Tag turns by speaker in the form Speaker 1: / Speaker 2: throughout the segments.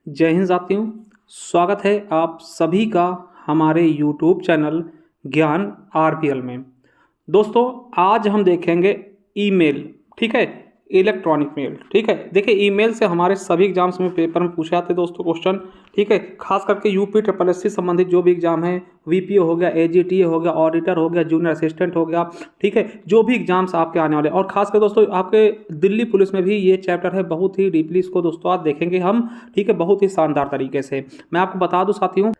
Speaker 1: जय हिंद साथियों। स्वागत है आप सभी का हमारे YouTube चैनल ज्ञान आरपीएल में। दोस्तों आज हम देखेंगे ईमेल, ठीक है, इलेक्ट्रॉनिक मेल। ठीक है, देखिए ईमेल से हमारे सभी एग्जाम्स में पेपर में पूछे जाते हैं दोस्तों क्वेश्चन। ठीक है, खास करके यूपी ट्रिपल एस सी संबंधित जो भी एग्जाम है, वीपीओ हो गया, एजीटीए हो गया, ऑडिटर हो गया, जूनियर असिस्टेंट हो गया, ठीक है, जो भी एग्जाम्स आपके आने वाले। और खासकर दोस्तों आपके दिल्ली पुलिस में भी ये चैप्टर है, बहुत ही डीपली इसको दोस्तों आज देखेंगे हम। ठीक है, बहुत ही शानदार तरीके से मैं आपको बता दूं साथियों,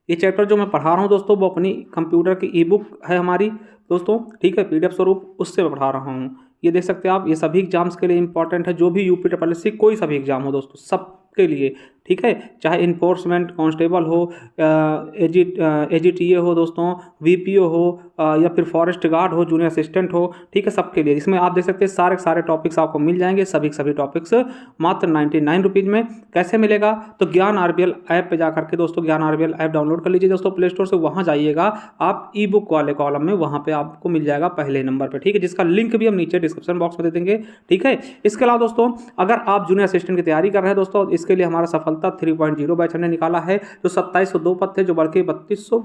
Speaker 1: ये चैप्टर जो मैं पढ़ा रहा हूँ दोस्तों वो अपनी कंप्यूटर की ई बुक है हमारी दोस्तों। ठीक है, पीडीएफ स्वरूप उससे मैं पढ़ा रहा हूँ। ये देख सकते हैं आप, ये सभी एग्जाम्स के लिए इंपॉर्टेंट है, जो भी यूपी ट्रिपल एस सी कोई सा भी एग्जाम हो दोस्तों, सबके लिए। ठीक है, चाहे इन्फोर्समेंट कांस्टेबल हो, एजीटीए हो दोस्तों, वीपीओ हो, या फिर फॉरेस्ट गार्ड हो, जूनियर असिस्टेंट हो, ठीक है, सबके लिए। इसमें आप देख सकते हैं सारे टॉपिक्स आपको मिल जाएंगे, सभी टॉपिक्स मात्र 99 रुपीज़ में। कैसे मिलेगा? तो ज्ञान आरबीएल ऐप पे जाकर के दोस्तों ज्ञान आरबीएल ऐप डाउनलोड कर लीजिए दोस्तों प्ले स्टोर से। वहाँ जाइएगा आप ई बुक वाले कॉलम में, वहाँ पे आपको मिल जाएगा पहले नंबर पे। ठीक है, जिसका लिंक भी हम नीचे डिस्क्रिप्शन बॉक्स में दे देंगे। ठीक है, इसके अलावा दोस्तों अगर आप जूनियर असिस्टेंट की तैयारी कर रहे हैं दोस्तों, इसके लिए हमारा सफलता 3.0 बैच हमने निकाला है। जो 2702 पद थे, जो बढ़ के 3200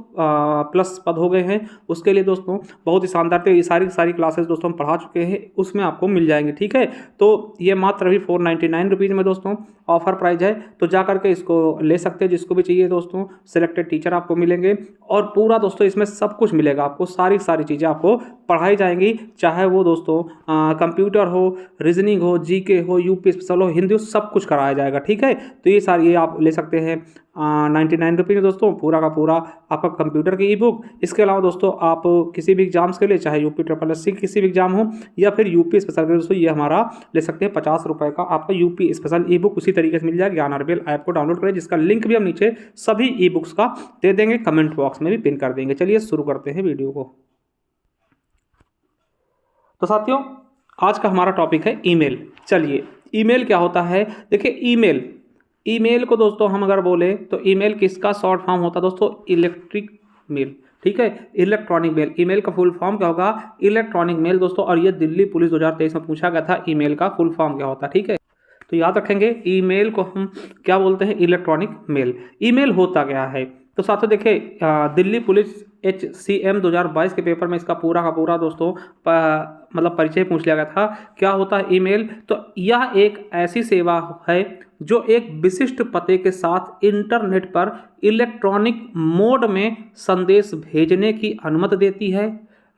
Speaker 1: प्लस पद हो गए हैं, उसके लिए दोस्तों बहुत ही शानदार थे। ये सारी क्लासेस दोस्तों हम पढ़ा चुके हैं, उसमें आपको मिल जाएंगे। ठीक है, तो ये मात्र अभी 499 रुपीज़ में दोस्तों ऑफर प्राइस है, तो जा करके इसको ले सकते हैं जिसको भी चाहिए दोस्तों। सिलेक्टेड टीचर आपको मिलेंगे और पूरा दोस्तों इसमें सब कुछ मिलेगा आपको, सारी चीज़ें आपको पढ़ाई जाएंगी, चाहे वो दोस्तों कंप्यूटर हो, रीजनिंग हो, जीके हो, यूपी स्पेशल हो, हिंदी हो, सब कुछ कराया जाएगा। ठीक है, तो ये आप ले सकते हैं 99 रुपीज़ दोस्तों, पूरा का पूरा आपका कंप्यूटर की ई बुक। इसके अलावा दोस्तों आप किसी भी एग्जाम्स के लिए, चाहे यूपी ट्रिपल एस सी किसी भी एग्जाम हो या फिर यूपी स्पेशल के दोस्तों, ये हमारा ले सकते हैं 50 रुपये का आपका यूपी स्पेशल ई बुक उसी तरीके से मिल जाएगा। ज्ञान आरबीएल ऐप को डाउनलोड करें, जिसका लिंक भी हम नीचे सभी ई बुक्स का दे देंगे, कमेंट बॉक्स में भी पिन कर देंगे। चलिए शुरू करते हैं वीडियो को। तो साथियों आज का हमारा टॉपिक है ईमेल। चलिए, ईमेल क्या होता है? देखिए ईमेल को दोस्तों हम अगर बोले तो ईमेल किसका शॉर्ट फॉर्म होता है दोस्तों? Electric mail. ठीक है, इलेक्ट्रॉनिक मेल। ईमेल का फुल फॉर्म क्या होगा? इलेक्ट्रॉनिक मेल दोस्तों। और ये दिल्ली पुलिस 2023 में पूछा गया था, ईमेल का फुल फॉर्म क्या होता है। ठीक है, तो याद रखेंगे ईमेल को हम क्या बोलते हैं? Electronic mail. ईमेल होता क्या है? तो साथियों देखिए, दिल्ली पुलिस HCM 2022 के पेपर में इसका पूरा का पूरा दोस्तों मतलब परिचय पूछ लिया गया था। क्या होता है ईमेल? तो यह एक ऐसी सेवा है जो एक विशिष्ट पते के साथ इंटरनेट पर इलेक्ट्रॉनिक मोड में संदेश भेजने की अनुमति देती है।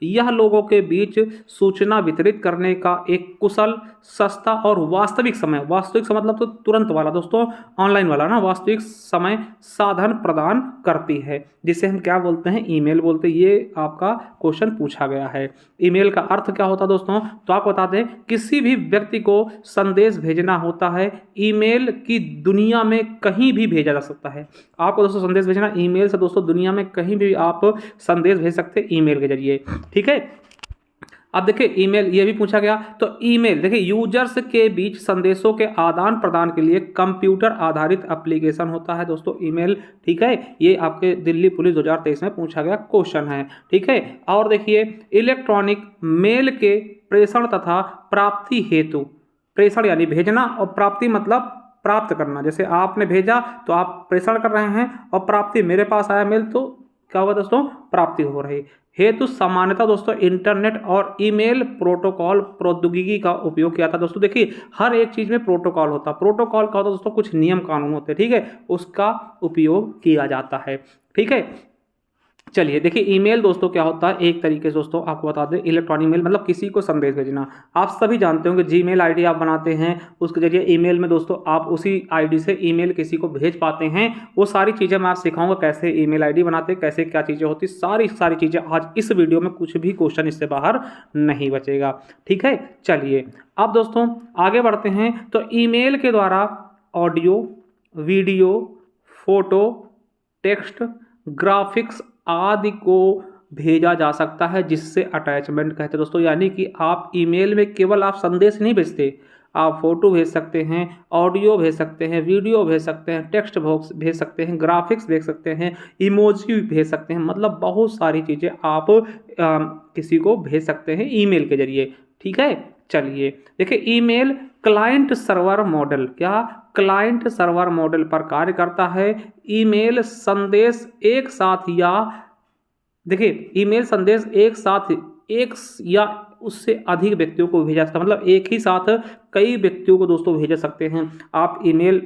Speaker 1: यह लोगों के बीच सूचना वितरित करने का एक कुशल, सस्ता और वास्तविक समय मतलब तो तुरंत वाला दोस्तों, ऑनलाइन वाला ना, वास्तविक समय साधन प्रदान करती है, जिसे हम क्या बोलते हैं? ईमेल बोलते हैं। ये आपका क्वेश्चन पूछा गया है। ईमेल का अर्थ क्या होता है दोस्तों? तो आपको बता दें, किसी भी व्यक्ति को संदेश भेजना होता है, ईमेल की दुनिया में कहीं भी भेजा जा सकता है। आपको दोस्तों संदेश भेजना ईमेल से दोस्तों दुनिया में कहीं भी आप संदेश भेज सकते हैं ईमेल के जरिए। ठीक है, अब देखिए ईमेल ये भी पूछा गया। तो ईमेल देखिए यूजर्स के बीच संदेशों के आदान प्रदान के लिए कंप्यूटर आधारित एप्लीकेशन होता है दोस्तों ईमेल। ठीक है, ये आपके दिल्ली पुलिस 2023 में पूछा गया क्वेश्चन है। ठीक है, और देखिए इलेक्ट्रॉनिक मेल के प्रेषण तथा प्राप्ति हेतु, प्रेषण यानी भेजना और प्राप्ति मतलब प्राप्त करना। जैसे आपने भेजा तो आप प्रेषण कर रहे हैं, और प्राप्ति मेरे पास आया मेल तो क्या हुआ दोस्तों? प्राप्ति हो रही। हेतु सामान्यतः दोस्तों इंटरनेट और ईमेल प्रोटोकॉल प्रौद्योगिकी का उपयोग किया था दोस्तों। देखिए हर एक चीज में प्रोटोकॉल होता है। प्रोटोकॉल का होता है दोस्तों, कुछ नियम कानून होते हैं। ठीक है, उसका उपयोग किया जाता है। ठीक है, चलिए देखिए ईमेल दोस्तों क्या होता है? एक तरीके से दोस्तों आपको बता दें, इलेक्ट्रॉनिक मेल मतलब किसी को संदेश भेजना। आप सभी जानते होंगे जीमेल आईडी आप बनाते हैं, उसके जरिए ईमेल में दोस्तों आप उसी आईडी से ईमेल किसी को भेज पाते हैं। वो सारी चीज़ें मैं आप सिखाऊंगा, कैसे ईमेल आईडी बनाते हैं, कैसे क्या चीज़ें होती, सारी चीज़ें आज इस वीडियो में। कुछ भी क्वेश्चन इससे बाहर नहीं बचेगा। ठीक है, चलिए अब दोस्तों आगे बढ़ते हैं। तो ईमेल के द्वारा audio, video, photo, text, graphics आदि को भेजा जा सकता है, जिससे अटैचमेंट कहते हैं दोस्तों। यानी कि आप ईमेल में केवल आप संदेश नहीं भेजते, आप फोटो भेज सकते हैं, ऑडियो भेज सकते हैं, वीडियो भेज सकते हैं, टेक्स्ट बॉक्स भेज सकते हैं, ग्राफिक्स भेज सकते हैं, इमोजी भेज सकते हैं, मतलब बहुत सारी चीज़ें आप किसी को भेज सकते हैं ईमेल के जरिए। ठीक है, चलिए देखिए ईमेल क्लाइंट सर्वर मॉडल, क्या क्लाइंट सर्वर मॉडल पर कार्य करता है। ईमेल संदेश एक साथ या देखिए ईमेल संदेश एक साथ एक या उससे अधिक व्यक्तियों को भेजा सकता है, मतलब एक ही साथ कई व्यक्तियों को दोस्तों भेज सकते हैं आप। ईमेल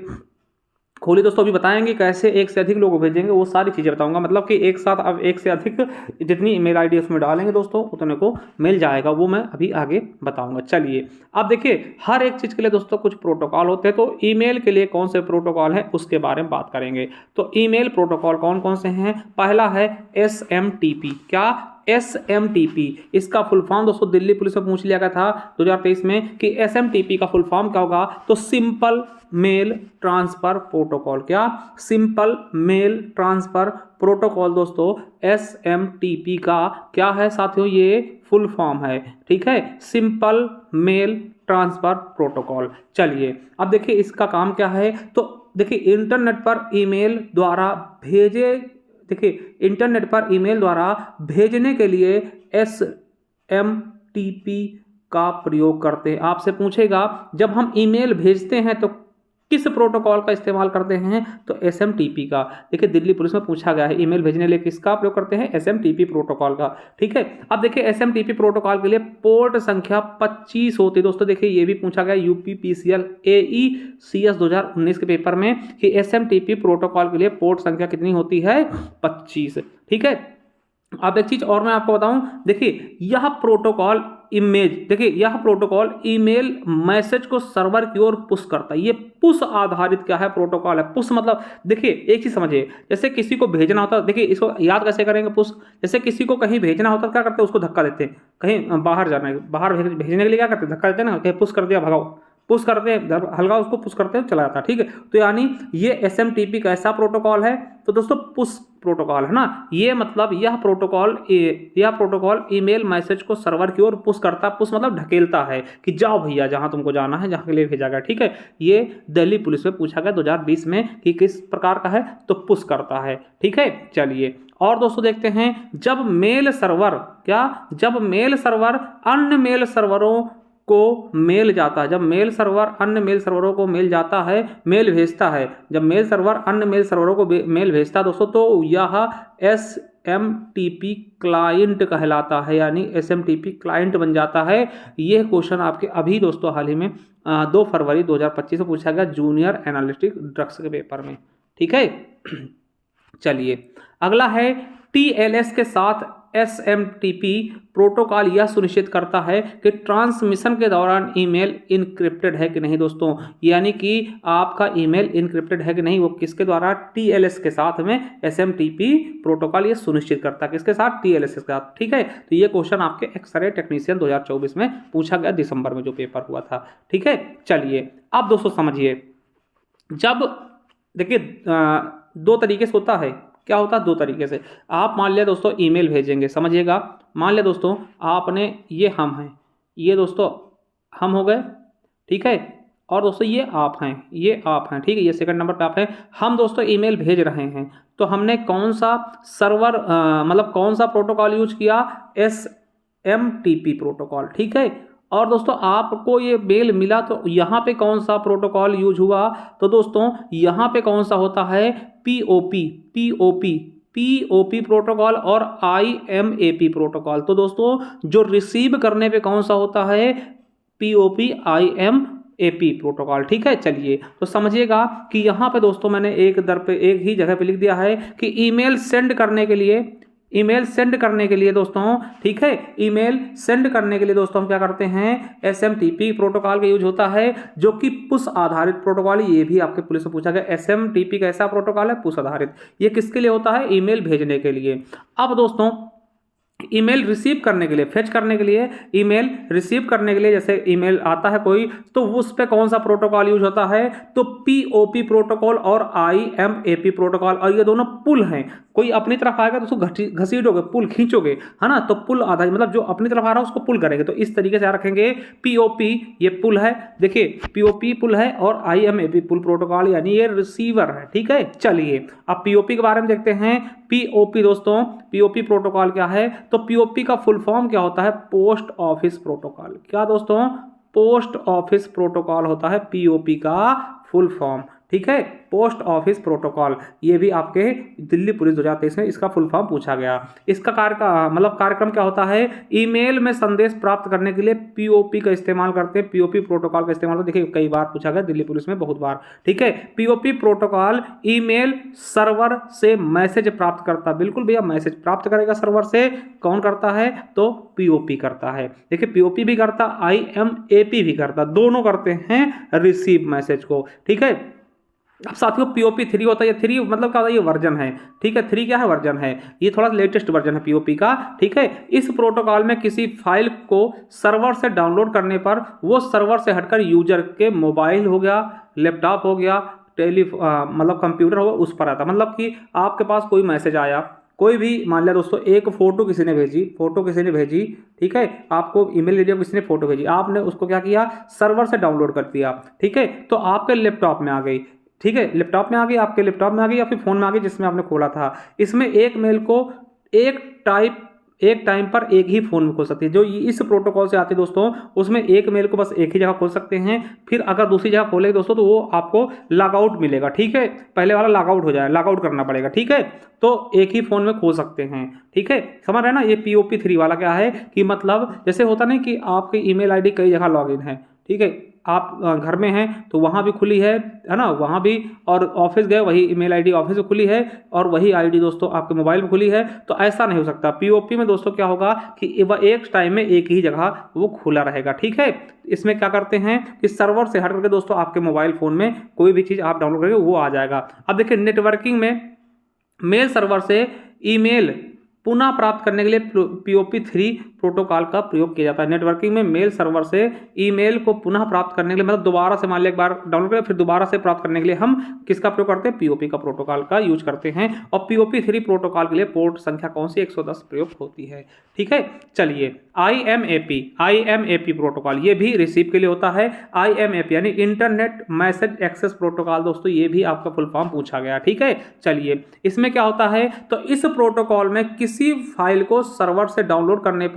Speaker 1: खोली दोस्तों, अभी बताएंगे कैसे एक से अधिक लोग भेजेंगे, वो सारी चीज़ें बताऊंगा। मतलब कि एक साथ अब एक से अधिक जितनी ईमेल आईडी उसमें डालेंगे दोस्तों उतने को मिल जाएगा, वो मैं अभी आगे बताऊंगा। चलिए अब देखिए हर एक चीज़ के लिए दोस्तों कुछ प्रोटोकॉल होते हैं, तो ईमेल के लिए कौन से प्रोटोकॉल है उसके बारे में बात करेंगे। तो ईमेल प्रोटोकॉल कौन कौन से हैं? पहला है SMTP। क्या? SMTP। इसका फुल फॉर्म दोस्तों दिल्ली पुलिस में पूछ लिया गया था 2023 में कि SMTP का फुल फॉर्म क्या होगा, तो सिंपल मेल ट्रांसफर प्रोटोकॉल। क्या? सिंपल मेल ट्रांसफर प्रोटोकॉल दोस्तों SMTP का क्या है साथियों, ये फुल फॉर्म है। ठीक है, सिंपल मेल ट्रांसफर प्रोटोकॉल। चलिए अब देखिए इसका काम क्या है। तो देखिए इंटरनेट पर ईमेल द्वारा भेजने के लिए SMTP का प्रयोग करते हैं। आपसे पूछेगा जब हम ईमेल भेजते हैं तो किस प्रोटोकॉल का इस्तेमाल करते हैं, तो SMTP का। देखिए दिल्ली पुलिस में पूछा गया है ईमेल भेजने के लिए किसका प्रयोग करते हैं, SMTP प्रोटोकॉल का। ठीक है, अब देखिए SMTP प्रोटोकॉल के लिए पोर्ट संख्या 25 होती है दोस्तों। देखिए ये भी पूछा गया UPPCL AECS 2019 के पेपर में कि SMTP प्रोटोकॉल के लिए पोर्ट संख्या कितनी होती है, 25। ठीक है, अब एक चीज और मैं आपको बताऊं, देखिए यह प्रोटोकॉल ईमेल मैसेज को सर्वर की ओर पुश करता है। ये पुश आधारित क्या है, प्रोटोकॉल है। पुश मतलब देखिए एक चीज समझिए, जैसे किसी को भेजना होता है, देखिए इसको याद कैसे करेंगे पुश। जैसे किसी को कहीं भेजना होता है क्या करते हैं, उसको धक्का देते हैं। कहीं बाहर जाना है, बाहर भेजने के लिए क्या करते हैं, धक्का देते हैं ना, कहीं पुश कर दिया भगाओ, पुश करते हैं हल्का उसको पुश करते हैं चला जाता है। ठीक है, तो यानी ये SMTP का ऐसा प्रोटोकॉल है। तो दोस्तों पुश प्रोटोकॉल है ना, ये मतलब यह प्रोटोकॉल ईमेल मैसेज को सर्वर की ओर पुश करता है। पुश मतलब ढकेलता है कि जाओ भैया जहां तुमको जाना है, जहां के लिए भेजा गया। ठीक है, ये दिल्ली पुलिस में पूछा गया 2020 में कि किस प्रकार का है, तो पुश करता है। ठीक है, चलिए और दोस्तों देखते हैं जब मेल सर्वर अन्य मेल सर्वरों को मेल जाता है, जब मेल सर्वर अन्य मेल सर्वरों को मेल जाता है, मेल भेजता है, जब मेल सर्वर अन्य मेल सर्वरों को मेल भेजता है दोस्तों, तो यह SMTP क्लाइंट कहलाता है, यानी SMTP क्लाइंट बन जाता है। यह क्वेश्चन आपके अभी दोस्तों हाल ही में 2 फरवरी 2025 में पूछा गया जूनियर एनालिटिक ड्रग्स के पेपर में। ठीक है, चलिए अगला है TLS के साथ SMTP प्रोटोकॉल यह सुनिश्चित करता है कि ट्रांसमिशन के दौरान ईमेल इनक्रिप्टेड है कि नहीं दोस्तों, यानी कि आपका ईमेल इनक्रिप्टेड है कि नहीं, वो किसके द्वारा, TLS के साथ में SMTP प्रोटोकॉल ये सुनिश्चित करता है, किसके साथ, TLS के साथ। ठीक है, तो ये क्वेश्चन आपके एक्सरे टेक्नीशियन 2024 में पूछा गया दिसंबर में जो पेपर हुआ था। ठीक है, चलिए अब दोस्तों समझिए, जब देखिए 2 तरीके से होता है। क्या होता है, 2 तरीके से। आप मान लिया दोस्तों ईमेल भेजेंगे, समझिएगा, मान लिया दोस्तों आपने ये हम हैं, ये दोस्तों हम हो गए। ठीक है, और दोस्तों ये आप हैं, ठीक है, ये सेकंड नंबर पे आप हैं। हम दोस्तों ईमेल भेज रहे हैं, तो हमने कौन सा सर्वर मतलब कौन सा प्रोटोकॉल यूज किया, SMTP प्रोटोकॉल। ठीक है, और दोस्तों आपको ये मेल मिला तो यहाँ पे कौन सा प्रोटोकॉल यूज हुआ, तो दोस्तों यहाँ पे कौन सा होता है, POP प्रोटोकॉल और IMAP प्रोटोकॉल। तो दोस्तों जो रिसीव करने पे कौन सा होता है, POP IMAP प्रोटोकॉल। ठीक है, चलिए तो समझिएगा कि यहाँ पे दोस्तों मैंने एक ही जगह पे लिख दिया है कि ईमेल सेंड करने के लिए दोस्तों, ठीक है, ईमेल सेंड करने के लिए दोस्तों हम क्या करते हैं, SMTP प्रोटोकॉल का यूज होता है, जो कि पुश आधारित प्रोटोकॉल है। ये भी आपके पुलिस में पूछा गया, SMTP कैसा प्रोटोकॉल है, पुश आधारित। ये किसके लिए होता है, ईमेल भेजने के लिए। अब दोस्तों ईमेल रिसीव करने के लिए, फेच करने के लिए, ईमेल रिसीव करने के लिए, जैसे ईमेल आता है कोई, तो उस पर कौन सा प्रोटोकॉल यूज होता है, तो POP प्रोटोकॉल और IMAP प्रोटोकॉल। और ये दोनों पुल हैं, कोई अपनी तरफ आएगा तो उसको घसीटोगे, पुल खींचोगे, है ना, तो पुल आधा मतलब जो अपनी तरफ आ रहा है उसको पुल करेंगे। तो इस तरीके से रखेंगे, POP ये पुल है, देखिए POP पुल है, और IMAP पुल प्रोटोकॉल, यानी ये रिसीवर है। ठीक है, चलिए अब POP के बारे में देखते हैं। POP दोस्तों, POP प्रोटोकॉल क्या है, तो POP का फुल फॉर्म क्या होता है, पोस्ट ऑफिस प्रोटोकॉल। क्या दोस्तों, पोस्ट ऑफिस प्रोटोकॉल होता है POP का फुल फॉर्म, ठीक है। पोस्ट ऑफिस प्रोटोकॉल, ये भी आपके दिल्ली पुलिस 2023 में इसका फुल फॉर्म पूछा गया। इसका कार्यक्रम क्या होता है, ईमेल में संदेश प्राप्त करने के लिए पीओपी का इस्तेमाल करते हैं, पीओपी प्रोटोकॉल का इस्तेमाल करते हैं। देखिए कई बार पूछा गया दिल्ली पुलिस में, बहुत बार, ठीक है। पीओपी प्रोटोकॉल ईमेल सर्वर से मैसेज प्राप्त करता, बिल्कुल भैया मैसेज प्राप्त करेगा सर्वर से, कौन करता है, तो पीओपी करता है। देखिए पीओपी भी करता, आईएमएपी भी करता, दोनों करते हैं रिसीव मैसेज को, ठीक है। अब साथियों पीओपी 3 होता है, ये 3 मतलब क्या होता है, ये वर्जन है, ठीक है। 3 क्या है, वर्जन है, ये थोड़ा लेटेस्ट वर्जन है पीओपी का, ठीक है। इस प्रोटोकॉल में किसी फाइल को सर्वर से डाउनलोड करने पर वो सर्वर से हटकर यूजर के मोबाइल हो गया, लैपटॉप हो गया, मतलब कंप्यूटर होगा, उस पर आता। मतलब कि आपके पास कोई मैसेज आया, कोई भी मान लिया दोस्तों, एक फोटो किसी ने भेजी, ठीक है, आपको ईमेल आई डी किसी ने फोटो भेजी, आपने उसको क्या किया, सर्वर से डाउनलोड कर दिया, ठीक है। तो आपके लैपटॉप में आ गई, ठीक है, लैपटॉप में आ गई, आपके लैपटॉप में आ गई या फिर फोन में आ गई जिसमें आपने खोला था। इसमें एक मेल को एक टाइम पर एक ही फोन में खोल सकती है। जो इस प्रोटोकॉल से आती है दोस्तों, उसमें एक मेल को बस एक ही जगह खोल सकते हैं। फिर अगर दूसरी जगह खोलेंगे दोस्तों तो वो आपको लॉग आउट मिलेगा, ठीक है, पहले वाला लॉग आउट हो जाए, लॉग आउट करना पड़ेगा, ठीक है। तो एक ही फोन में खोल सकते हैं, ठीक है, समझ रहे हैं ना। ये पीओपी 3 वाला क्या है कि मतलब जैसे होता नहीं कि आपकी ईमेल आईडी कई जगह लॉगिन है, ठीक है, आप घर में हैं तो वहाँ भी खुली है ना, वहाँ भी, और ऑफिस गए वही ईमेल आईडी ऑफिस में खुली है, और वही आईडी दोस्तों आपके मोबाइल में खुली है। तो ऐसा नहीं हो सकता। पीओपी में दोस्तों क्या होगा कि वह एक टाइम में एक ही जगह वो खुला रहेगा, ठीक है। इसमें क्या करते हैं कि सर्वर से हट करके दोस्तों आपके मोबाइल फ़ोन में कोई भी चीज़ आप डाउनलोड करेंगे वो आ जाएगा। अब देखिए नेटवर्किंग में मेल सर्वर से ईमेल पुनः प्राप्त करने के लिए पीओपी 3 प्रोटोकॉल का प्रयोग किया जाता है। नेटवर्किंग में मेल सर्वर से ईमेल को पुनः प्राप्त करने के लिए, मतलब दोबारा से मान लिया एक बार डाउनलोड करें फिर दोबारा से प्राप्त करने के लिए हम किसका प्रयोग करते हैं, पीओपी का प्रोटोकॉल का यूज करते हैं। और पीओपी 3 प्रोटोकॉल के लिए पोर्ट संख्या कौन सी, 110 प्रयोग होती है, ठीक है। चलिए आईएमएपी प्रोटोकॉल, ये भी रिसीव के लिए होता है। आईएमएपी यानी इंटरनेट मैसेज एक्सेस प्रोटोकॉल दोस्तों, ये भी आपका फुल फॉर्म पूछा गया, ठीक है। चलिए इसमें क्या होता है, तो इस प्रोटोकॉल में किसी फाइल को सर्वर से डाउनलोड करने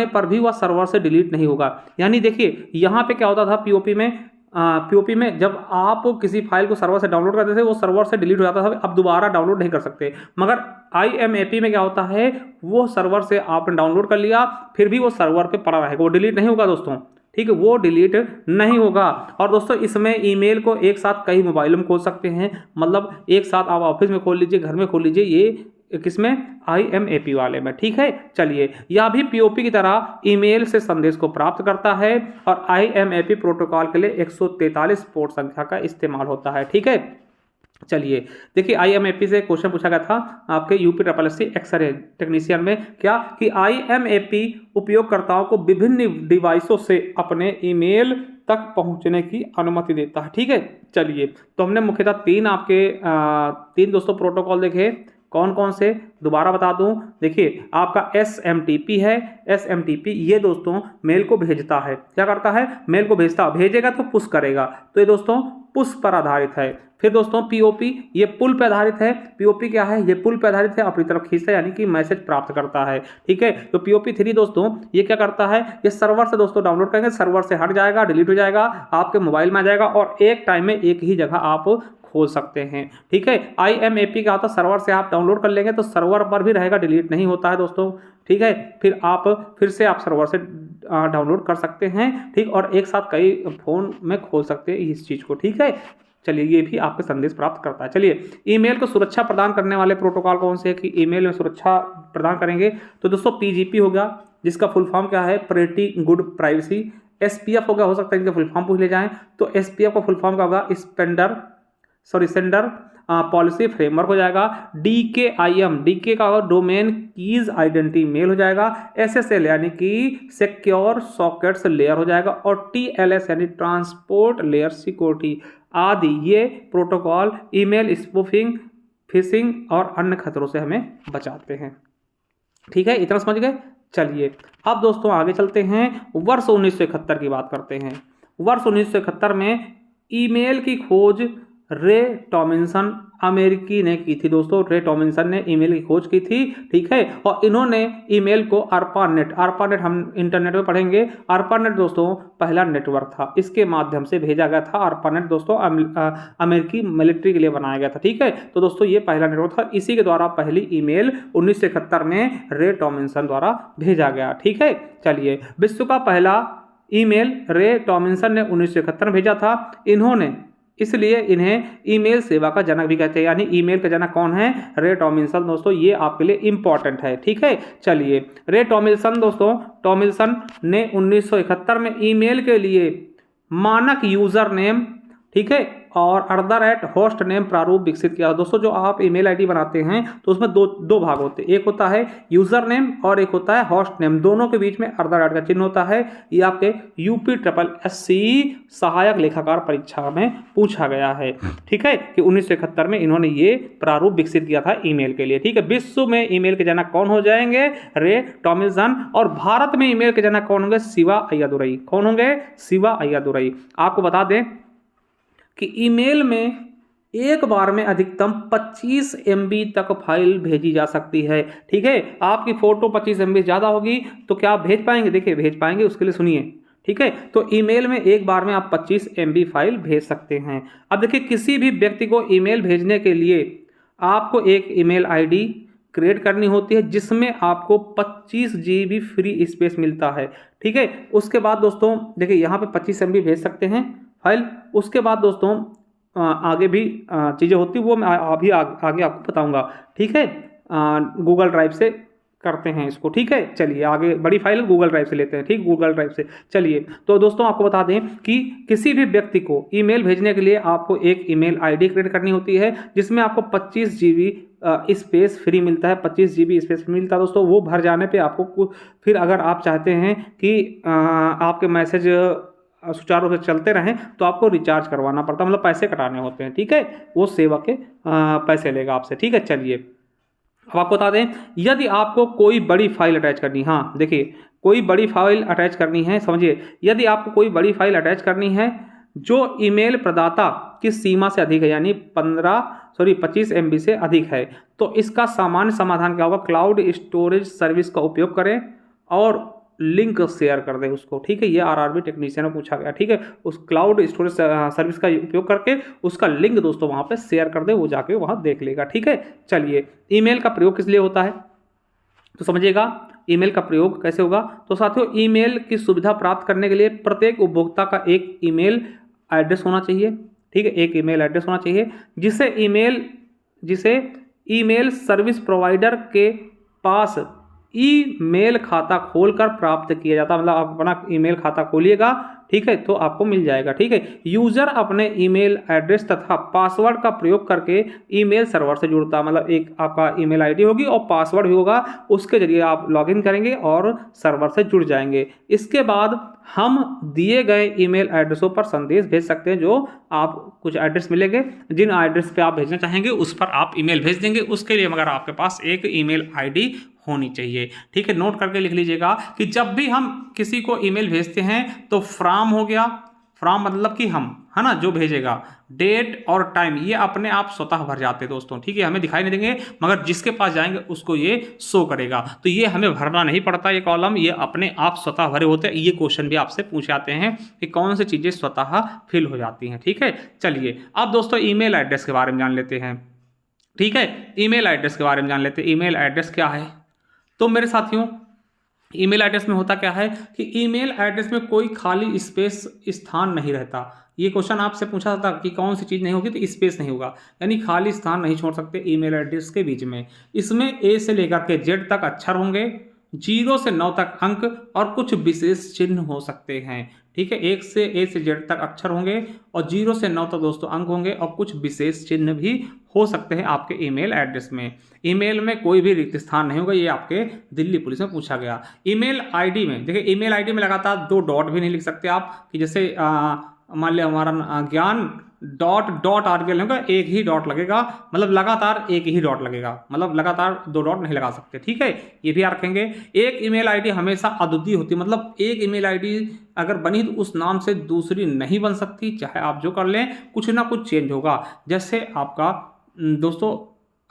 Speaker 1: पर भी वह सर्वर से डिलीट नहीं होगा। यानी देखिए यहाँ पे क्या होता था पीओपी में जब आप किसी फाइल को सर्वर से डाउनलोड करते थे वो सर्वर से डिलीट हो जाता था, अब दोबारा डाउनलोड नहीं कर सकते। मगर आईएमएपी में क्या होता है, वो सर्वर से आपने डाउनलोड कर लिया फिर भी वो सर्वर पे पड़ा रहेगा, वो डिलीट नहीं होगा दोस्तों, ठीक है, वो डिलीट नहीं होगा। और दोस्तों इसमें ईमेल को एक साथ कई मोबाइलों में खोल सकते हैं, मतलब एक साथ आप ऑफिस में खोल लीजिए, घर में खोल लीजिए, ये किसमें, आईएमएपी वाले में, ठीक है। चलिए यह भी पीओपी की तरह ईमेल से संदेश को प्राप्त करता है और आईएमएपी प्रोटोकॉल के लिए 143 पोर्ट संख्या का इस्तेमाल होता है, ठीक है। चलिए देखिए आईएमएपी से क्वेश्चन पूछा गया था आपके यूपीएससी एक्सरे टेक्नीशियन में, क्या कि आईएमएपी उपयोगकर्ताओं को विभिन्न डिवाइसों से अपने ईमेल तक पहुंचने की अनुमति देता है, ठीक है। चलिए तो हमने मुख्यतः तीन दोस्तों प्रोटोकॉल देखे, कौन कौन से दोबारा बता दूं। देखिए आपका एसएमटीपी है, एसएमटीपी ये दोस्तों मेल को भेजता है, क्या करता है, मेल को भेजेगा तो पुश करेगा, तो ये दोस्तों पुश पर आधारित है। फिर दोस्तों पीओपी ये पुल पर आधारित है, पीओपी क्या है, ये पुल पर आधारित है, अपनी तरफ खींचता है यानी कि मैसेज प्राप्त करता है, ठीक है। तो पीओपी 3 दोस्तों ये क्या करता है, ये सर्वर से दोस्तों डाउनलोड करेंगे, सर्वर से हट जाएगा, डिलीट हो जाएगा, आपके मोबाइल में आ जाएगा और एक टाइम में एक ही जगह आप खोल सकते हैं, ठीक है। आईएमएपी का होता है सर्वर से आप डाउनलोड कर लेंगे तो सर्वर पर भी रहेगा, डिलीट नहीं होता है दोस्तों, ठीक है। फिर से आप सर्वर से डाउनलोड कर सकते हैं, ठीक, और एक साथ कई फोन में खोल सकते हैं इस चीज़ को, ठीक है। चलिए ये भी आपके संदेश प्राप्त करता है। चलिए ईमेल को सुरक्षा प्रदान करने वाले प्रोटोकॉल कौन से है कि ईमेल में सुरक्षा प्रदान करेंगे, तो दोस्तों पीजीपी होगा, जिसका फुल फॉर्म क्या है, प्रिटी गुड प्राइवेसी। एसपीएफ होगा, हो सकता है इनके फुल फॉर्म पूछ ले जाएं, तो एसपीएफ का फुल फॉर्म क्या होगा, सेंडर पॉलिसी फ्रेमवर्क हो जाएगा। डीके का होगा डोमेन कीज आइडेंटिटी मेल हो जाएगा। एसएसएल यानी कि सिक्योर सॉकेट्स लेयर हो जाएगा, और टीएलएस यानी ट्रांसपोर्ट लेयर सिक्योरिटी आदि ये प्रोटोकॉल ईमेल स्पूफिंग, फिशिंग और अन्य खतरों से हमें बचाते हैं, ठीक है, इतना समझ गए। चलिए अब दोस्तों आगे चलते हैं, वर्ष 1971 की बात करते हैं। वर्ष 1971 में ईमेल की खोज रे टॉमिंसन अमेरिकी ने की थी दोस्तों। रे टॉमिंसन ने ईमेल की खोज की थी, ठीक है। और इन्होंने ईमेल को ARPANET हम इंटरनेट में पढ़ेंगे। ARPANET दोस्तों पहला नेटवर्क था, इसके माध्यम से भेजा गया था। ARPANET दोस्तों अमेरिकी मिलिट्री के लिए बनाया गया था, ठीक है। तो दोस्तों ये पहला नेटवर्क था, इसी के द्वारा पहली ईमेल 1971 में रे टॉमिंसन द्वारा भेजा गया, ठीक है। चलिए, विश्व का पहला ईमेल रे टॉमिंसन ने 1971 में भेजा था। इन्होंने, इसलिए इन्हें ईमेल सेवा का जनक भी कहते हैं। यानी ईमेल का जनक कौन है? रे टॉमिंसन दोस्तों, ये आपके लिए इंपॉर्टेंट है, ठीक है। चलिए, रे टॉमिंसन दोस्तों, टॉमिंसन ने 1971 में ईमेल के लिए मानक यूजर नेम, ठीक है, और @होस्ट नेम प्रारूप विकसित किया। दोस्तों जो आप ईमेल आईडी बनाते हैं तो उसमें दो भाग होते हैं, एक होता है यूजर नेम और एक होता है होस्ट नेम। दोनों के बीच में @ का चिन्ह होता है। ये आपके UPSSC सहायक लेखाकार परीक्षा में पूछा गया है, ठीक है, कि 1971 में इन्होंने ये प्रारूप विकसित किया था ईमेल के लिए, ठीक है। विश्व में ईमेल के जनक कौन हो जाएंगे? रे टॉमिंसन। और भारत में ईमेल के जनक कौन होंगे? शिवा अय्यादुरई। कौन होंगे? शिवा अय्यादुरई। आपको बता दें कि ईमेल में एक बार में अधिकतम 25 MB तक फाइल भेजी जा सकती है, ठीक है। आपकी फोटो 25 MB ज़्यादा होगी तो क्या आप भेज पाएंगे? देखिए भेज पाएंगे, उसके लिए सुनिए, ठीक है। तो ईमेल में एक बार में आप 25 MB फाइल भेज सकते हैं। अब देखिए, किसी भी व्यक्ति को ईमेल भेजने के लिए आपको एक ईमेल आईडी क्रिएट करनी होती है, जिसमें आपको 25 GB फ्री स्पेस मिलता है, ठीक है। उसके बाद दोस्तों देखिए, यहाँ पे 25 MB भेज सकते हैं फाइल। उसके बाद दोस्तों आगे भी चीज़ें होती, वो मैं अभी आगे आपको बताऊंगा, ठीक है। गूगल ड्राइव से करते हैं इसको, ठीक है। चलिए आगे, बड़ी फाइल गूगल ड्राइव से लेते हैं, ठीक, गूगल ड्राइव से। चलिए, तो दोस्तों आपको बता दें कि किसी भी व्यक्ति को ईमेल भेजने के लिए आपको एक ईमेल आईडी क्रिएट करनी होती है, जिसमें आपको 25 GB स्पेस फ्री मिलता है। 25 GB स्पेस फ्री मिलता है दोस्तों। वो भर जाने पे आपको फिर अगर आप चाहते हैं कि आपके मैसेज सुचारू रूप से चलते रहें तो आपको रिचार्ज करवाना पड़ता है, मतलब पैसे कटाने होते हैं, ठीक है। वो सेवा के पैसे लेगा आपसे, ठीक है। चलिए, अब आपको बता दें, यदि आपको कोई बड़ी फाइल अटैच करनी, हाँ देखिए, कोई बड़ी फाइल अटैच करनी है, समझिए, यदि आपको कोई बड़ी फाइल अटैच करनी है जो ईमेल प्रदाता की सीमा से अधिक है, यानी 25 MB से अधिक है, तो इसका सामान्य समाधान क्या होगा? क्लाउड स्टोरेज सर्विस का उपयोग करें और लिंक शेयर कर दे उसको, ठीक है। ये RRB टेक्नीशियन में पूछा गया, ठीक है। उस क्लाउड स्टोरेज सर्विस का उपयोग करके उसका लिंक दोस्तों वहाँ पे शेयर कर दे, वो जाके वहाँ देख लेगा, ठीक है। चलिए, ईमेल का प्रयोग किस लिए होता है तो समझिएगा, ईमेल का प्रयोग कैसे होगा। तो साथियों, ईमेल की सुविधा प्राप्त करने के लिए प्रत्येक उपभोक्ता का एक ईमेल एड्रेस होना चाहिए, ठीक है। एक ईमेल एड्रेस होना चाहिए जिसे ईमेल सर्विस प्रोवाइडर के पास ईमेल खाता खोलकर प्राप्त किया जाता है। मतलब आप अपना ईमेल खाता खोलिएगा, ठीक है, तो आपको मिल जाएगा, ठीक है। यूजर अपने ईमेल एड्रेस तथा पासवर्ड का प्रयोग करके ईमेल सर्वर से जुड़ता है। मतलब एक आपका ईमेल आईडी होगी और पासवर्ड भी होगा, उसके जरिए आप लॉगिन करेंगे और सर्वर से जुड़ जाएंगे। इसके बाद हम दिए गए ईमेल एड्रेसों पर संदेश भेज सकते हैं। जो आप कुछ एड्रेस मिलेंगे, जिन एड्रेस पे आप भेजना चाहेंगे उस पर आप ईमेल भेज देंगे। उसके लिए मगर आपके पास एक ईमेल आईडी होनी चाहिए, ठीक है। नोट करके लिख लीजिएगा कि जब भी हम किसी को ईमेल भेजते हैं तो फ्रॉम हो गया, फ्रॉम मतलब कि हम, है ना, जो भेजेगा, डेट और टाइम ये अपने आप स्वतः भर जाते हैं दोस्तों, ठीक है। हमें दिखाई नहीं देंगे, मगर जिसके पास जाएंगे उसको ये शो करेगा। तो ये हमें भरना नहीं पड़ता, ये कॉलम ये अपने आप स्वतः भरे होते हैं। ये क्वेश्चन भी आपसे पूछ जाते हैं कि कौन सी चीज़ें स्वतः फिल हो जाती हैं, ठीक है। चलिए, अब दोस्तों ईमेल एड्रेस के बारे में जान लेते हैं, ठीक है। ईमेल एड्रेस के बारे में जान लेते हैं। ईमेल एड्रेस क्या है? तो मेरे साथियों, ईमेल एड्रेस में होता क्या है कि ईमेल एड्रेस में कोई खाली स्पेस स्थान नहीं रहता। ये क्वेश्चन आपसे पूछा था कि कौन सी चीज़ नहीं होगी, तो स्पेस नहीं होगा, यानी खाली स्थान नहीं छोड़ सकते ईमेल एड्रेस के बीच में। इसमें A से लेकर के Z तक अक्षर होंगे, 0 से 9 तक अंक और कुछ विशेष चिन्ह हो सकते हैं, ठीक है। A से Z तक अक्षर होंगे और 0 से 9 तक दोस्तों अंक होंगे और कुछ विशेष चिन्ह भी हो सकते हैं आपके ईमेल एड्रेस में। ईमेल में कोई भी रिक्त स्थान नहीं होगा, ये आपके दिल्ली पुलिस में पूछा गया। ईमेल आईडी में देखिए, ईमेल आईडी में लगातार 2 डॉट भी नहीं लिख सकते आप, कि जैसे मान लिया हमारा ज्ञान डॉट RBL होगा, एक ही डॉट लगेगा, मतलब लगातार एक ही डॉट लगेगा, मतलब लगातार 2 डॉट नहीं लगा सकते, ठीक है, ये भी रखेंगे। एक ईमेल आईडी हमेशा अद्वितीय होती है, मतलब एक ईमेल आईडी अगर बनी तो उस नाम से दूसरी नहीं बन सकती, चाहे आप जो कर लें कुछ ना कुछ चेंज होगा। जैसे आपका दोस्तों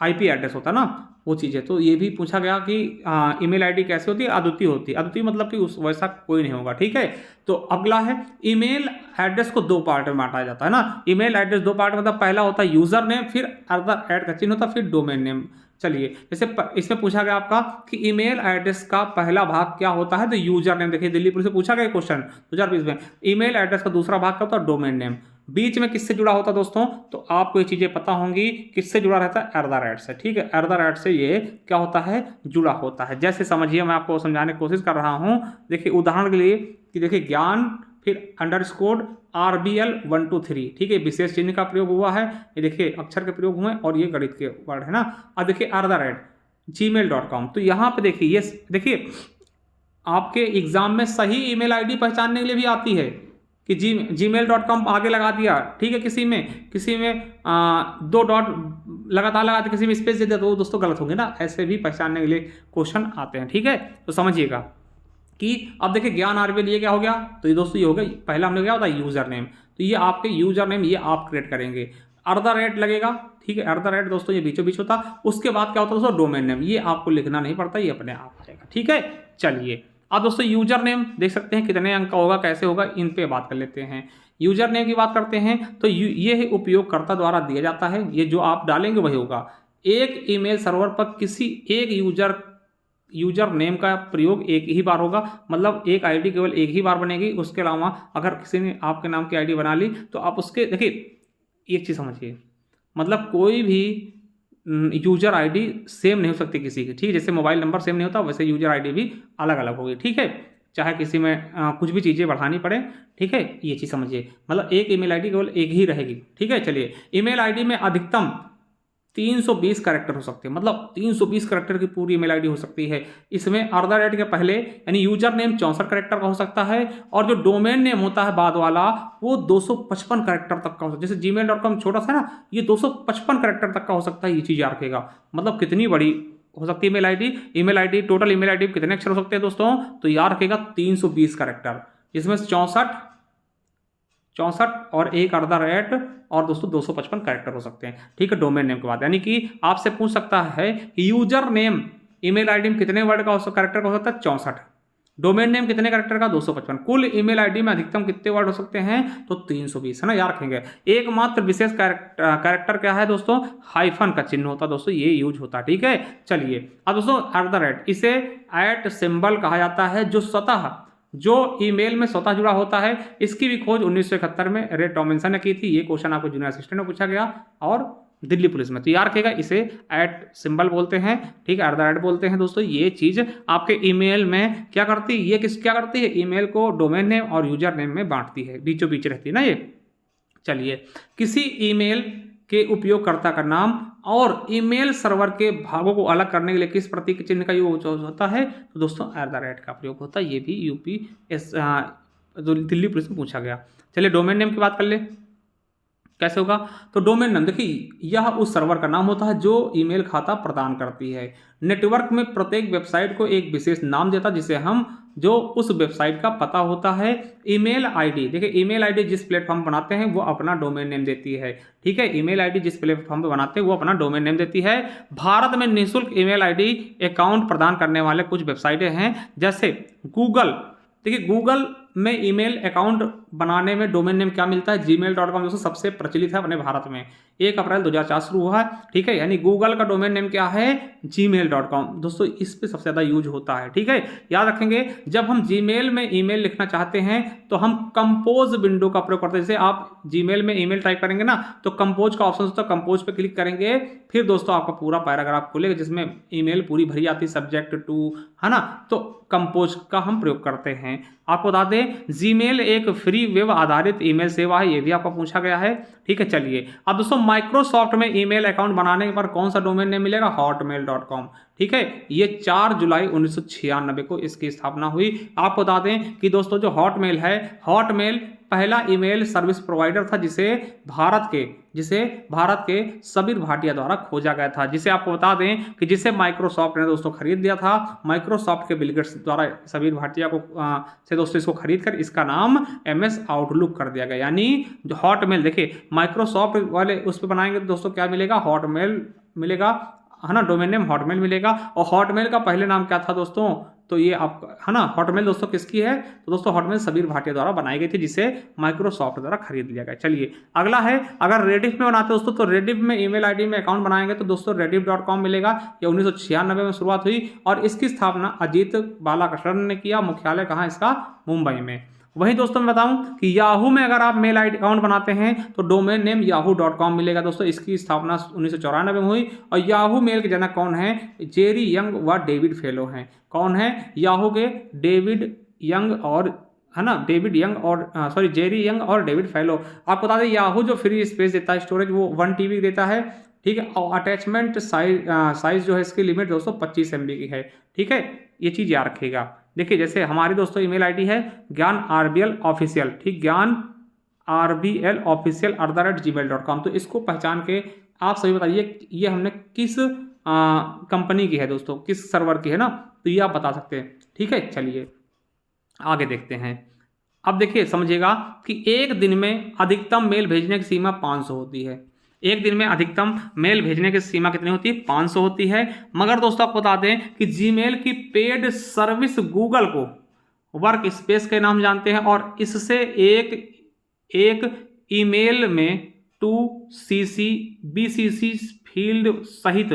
Speaker 1: IP एड्रेस होता है ना, वो चीज़ है। तो ये भी पूछा गया कि ईमेल आईडी कैसे होती है, अद्वितीय होती है। अद्वितीय मतलब कि उस वैसा कोई नहीं होगा, ठीक है। तो अगला है ईमेल एड्रेस को 2 पार्ट में बांटा जाता है ना। ईमेल एड्रेस 2 पार्ट मतलब पहला होता है यूजर नेम, फिर @ का चिन्ह होता है, फिर डोमेन नेम। चलिए जैसे इसमें पूछा गया आपका कि ईमेल एड्रेस का पहला भाग क्या होता है, तो यूजर नेम। देखिए दिल्ली पुलिस से पूछा गया क्वेश्चन 2020 में। ईमेल एड्रेस का दूसरा भाग क्या होता है, डोमेन नेम। बीच में किससे जुड़ा होता है दोस्तों, तो आपको ये चीजें पता होंगी, किससे जुड़ा रहता है, @ से, ठीक है। @ से ये क्या होता है, जुड़ा होता है। जैसे समझिए, मैं आपको समझाने की कोशिश कर रहा हूं। देखिए उदाहरण के लिए कि देखिए ज्ञान, फिर _ RBL 1 2 3, ठीक है, विशेष चिन्ह का प्रयोग हुआ है, ये देखिए अक्षर के प्रयोग हुए और ये गणित के वर्ड है ना। अब देखिए @gmail.com, तो यहाँ पे देखिए ये देखिए आपके एग्जाम में सही ईमेल आईडी पहचानने के लिए भी आती है कि gmail.com आगे लगा दिया, ठीक है, किसी में 2 डॉट लगातार लगा दिया, किसी में स्पेस दे दिया, तो वो दोस्तों गलत होंगे ना। ऐसे भी पहचानने के लिए क्वेश्चन आते हैं, ठीक है। तो समझिएगा कि अब देखिए ज्ञान RBL ये क्या हो गया, तो ये दोस्तों ये हो गया, पहला हमने क्या होता है यूजर नेम, तो ये आपके यूजर नेम ये आप क्रिएट करेंगे। @ लगेगा, ठीक है, @ दोस्तों ये बीचों बीच होता। उसके बाद क्या होता है दोस्तों, डोमेन नेम, ये आपको लिखना नहीं पड़ता, ये अपने आप आ जाएगा, ठीक है। चलिए अब दोस्तों यूजर नेम देख सकते हैं कितने अंक का होगा, कैसे होगा, इन पे बात कर लेते हैं। यूजर नेम की बात करते हैं तो ये उपयोगकर्ता द्वारा दिया जाता है, ये जो आप डालेंगे वही होगा। एक ईमेल सर्वर पर किसी एक यूजर नेम का प्रयोग एक ही बार होगा, मतलब एक आईडी केवल एक ही बार बनेगी। उसके अलावा अगर किसी ने आपके नाम की आईडी बना ली तो आप उसके, देखिए एक चीज़ समझिए, मतलब कोई भी यूजर आईडी सेम नहीं हो सकती किसी की, ठीक है। जैसे मोबाइल नंबर सेम नहीं होता, वैसे यूजर आईडी भी अलग अलग होगी, ठीक है। चाहे किसी में कुछ भी चीज़ें बढ़ानी पड़े, ठीक है, ये चीज़ समझिए, मतलब एक ईमेल आईडी केवल एक ही रहेगी, ठीक है। चलिए ईमेल आईडी में अधिकतम 320 कैरेक्टर हो सकते हैं, मतलब 320 कैरेक्टर की पूरी ईमेल आईडी हो सकती है। इसमें @ के पहले यानी यूजर नेम 64 कैरेक्टर का हो सकता है, और जो डोमेन नेम होता है बाद वाला वो 255 कैरेक्टर तक का हो सकता है। जैसे gmail.com छोटा सा ना, ये 255 कैरेक्टर तक का हो सकता है, ये चीज़ याद रखेगा। मतलब कितनी बड़ी हो सकती है email ID total email ID कितने अक्षर हो सकते हैं दोस्तों, तो याद रखेगा 320 कैरेक्टर, जिसमें 64 और एक @ और दोस्तों 255 कैरेक्टर हो सकते हैं, ठीक है, डोमेन नेम के बाद। यानी कि आपसे पूछ सकता है कि यूजर नेम ईमेल आईडी में कितने वर्ड का कैरेक्टर का हो सकता है, 64। डोमेन नेम कितने कैरेक्टर का, 255। कुल ईमेल आईडी में अधिकतम कितने वर्ड हो सकते हैं, तो 320, है ना, याद रखेंगे। एकमात्र विशेष कैरेक्टर क्या है दोस्तों, हाइफन का चिन्ह होता है दोस्तों, ये यूज होता है, ठीक है। चलिए अब दोस्तों @ इसे सिंबल कहा जाता है, जो ईमेल में स्वतः जुड़ा होता है। इसकी भी खोज 1971 में रे टॉमिंसन ने की थी। ये क्वेश्चन आपको जूनियर असिस्टेंट में पूछा गया और दिल्ली पुलिस में। तो याद रखेगा, इसे सिंबल बोलते हैं, ठीक है, @ बोलते हैं दोस्तों। ये चीज आपके ईमेल में क्या करती है, ये क्या करती है, ईमेल को डोमेन नेम और यूजर नेम में बांटती है, बीचों बीच रहती है ना ये। चलिए किसी ईमेल के उपयोगकर्ता का नाम और ईमेल सर्वर के भागों को अलग करने के लिए किस प्रतीक चिन्ह का यूज होता है, तो दोस्तों @ का प्रयोग होता है। ये भी दिल्ली पुलिस में पूछा गया। चलिए डोमेन नेम की बात कर ले, कैसे होगा, तो डोमेन नेम देखिए यह उस सर्वर का नाम होता है जो ईमेल खाता प्रदान करती है। नेटवर्क में प्रत्येक वेबसाइट को एक विशेष नाम देता है, जिसे हम जो उस वेबसाइट का पता होता है। ईमेल आईडी देखिए, ईमेल आईडी जिस प्लेटफॉर्म बनाते हैं वो अपना डोमेन नेम देती है, ठीक है। ईमेल आईडी जिस प्लेटफॉर्म पे बनाते हैं वो अपना डोमेन नेम देती है। भारत में निःशुल्क ईमेल आईडी अकाउंट प्रदान करने वाले कुछ वेबसाइटें हैं, जैसे गूगल। देखिए गूगल में ईमेल अकाउंट बनाने में डोमेन नेम क्या मिलता है, gmail.com दोस्तों सबसे प्रचलित है अपने भारत में। 1 अप्रैल 2004 शुरू हुआ है, ठीक है। यानी गूगल का डोमेन नेम क्या है, gmail.com दोस्तों, इस पे सबसे ज़्यादा यूज होता है, ठीक है। याद रखेंगे, जब हम जीमेल में ईमेल लिखना चाहते हैं तो हम कंपोज विंडो का प्रयोग करते हैं। जैसे आप जीमेल में ईमेल टाइप करेंगे ना, तो कंपोज का ऑप्शन होता है, कंपोज पे क्लिक करेंगे, फिर दोस्तों आपका पूरा पैराग्राफ खुलेगा जिसमें ईमेल पूरी भरी आती है, सब्जेक्ट टू, है ना। तो कंपोज का हम प्रयोग करते हैं। आपको बता दें, जीमेल एक फ्री वेब आधारित ईमेल सेवा है, ये भी आपको पूछा गया है, ठीक है। चलिए अब दोस्तों माइक्रोसॉफ्ट में ईमेल अकाउंट बनाने पर कौन सा डोमेन नेम मिलेगा, hotmail.com, ठीक है। ये 4 जुलाई 1996 को इसकी स्थापना हुई। आपको बता दें कि दोस्तों जो हॉटमेल है, हॉटमेल पहला ईमेल सर्विस प्रोवाइडर था जिसे भारत के सबीर भाटिया द्वारा खोजा गया था, जिसे आपको बता दें कि जिसे माइक्रोसॉफ्ट ने दोस्तों खरीद लिया था। माइक्रोसॉफ्ट के बिल गेट्स द्वारा सबीर भाटिया को से दोस्तों इसको खरीद कर इसका नाम MS आउटलुक कर दिया गया। यानी जो हॉटमेल, देखिए माइक्रोसॉफ्ट वाले उस पर बनाएंगे तो दोस्तों क्या मिलेगा, हॉटमेल मिलेगा, है ना, डोमेन नेम हॉटमेल मिलेगा। और हॉटमेल का पहले नाम क्या था दोस्तों, तो ये आपका, है ना, हॉटमेल दोस्तों किसकी है, तो दोस्तों हॉटमेल सबीर भाटिया द्वारा बनाई गई थी, जिसे माइक्रोसॉफ्ट द्वारा खरीद लिया गया। चलिए अगला है, अगर रेडिफ में बनाते दोस्तों तो रेडिफ में ईमेल आईडी में अकाउंट बनाएंगे तो दोस्तों rediff.com मिलेगा। ये 1996 में शुरुआत हुई और इसकी स्थापना अजीत बालाकृष्णन ने किया। मुख्यालय कहाँ इसका, मुंबई में। वहीं दोस्तों मैं बताऊं कि याहू में अगर आप मेल आईडी अकाउंट बनाते हैं तो डोमेन नेम yahoo.com मिलेगा दोस्तों। इसकी स्थापना 1994 में हुई और याहू मेल के जनक कौन है, जेरी यंग व डेविड फेलो हैं। कौन है, याहू के जेरी यंग और जेरी यंग और डेविड फेलो। आपको बता दें याहू जो फ्री स्पेस देता है, स्टोरेज, वो 1 TB देता है, ठीक है। और अटैचमेंट साइज जो है इसकी लिमिट दोस्तों 25 MB की है, ठीक है। ये चीज़ याद रखिएगा। देखिए जैसे हमारी दोस्तों ईमेल आईडी है ज्ञान RBL ऑफिशियल, ठीक, ज्ञान RBL ऑफिशियल @gmail.com। तो इसको पहचान के आप सभी बताइए ये हमने किस कंपनी की है दोस्तों, किस सर्वर की है ना, तो ये आप बता सकते हैं, ठीक है। चलिए आगे देखते हैं। अब देखिए समझिएगा कि एक दिन में अधिकतम मेल भेजने की सीमा 500 होती है। एक दिन में अधिकतम मेल भेजने की सीमा कितनी होती है, 500 होती है। मगर दोस्तों आपको बता दें कि जीमेल की पेड सर्विस गूगल को वर्क स्पेस के नाम जानते हैं और इससे एक ईमेल में 2CC BCC फील्ड सहित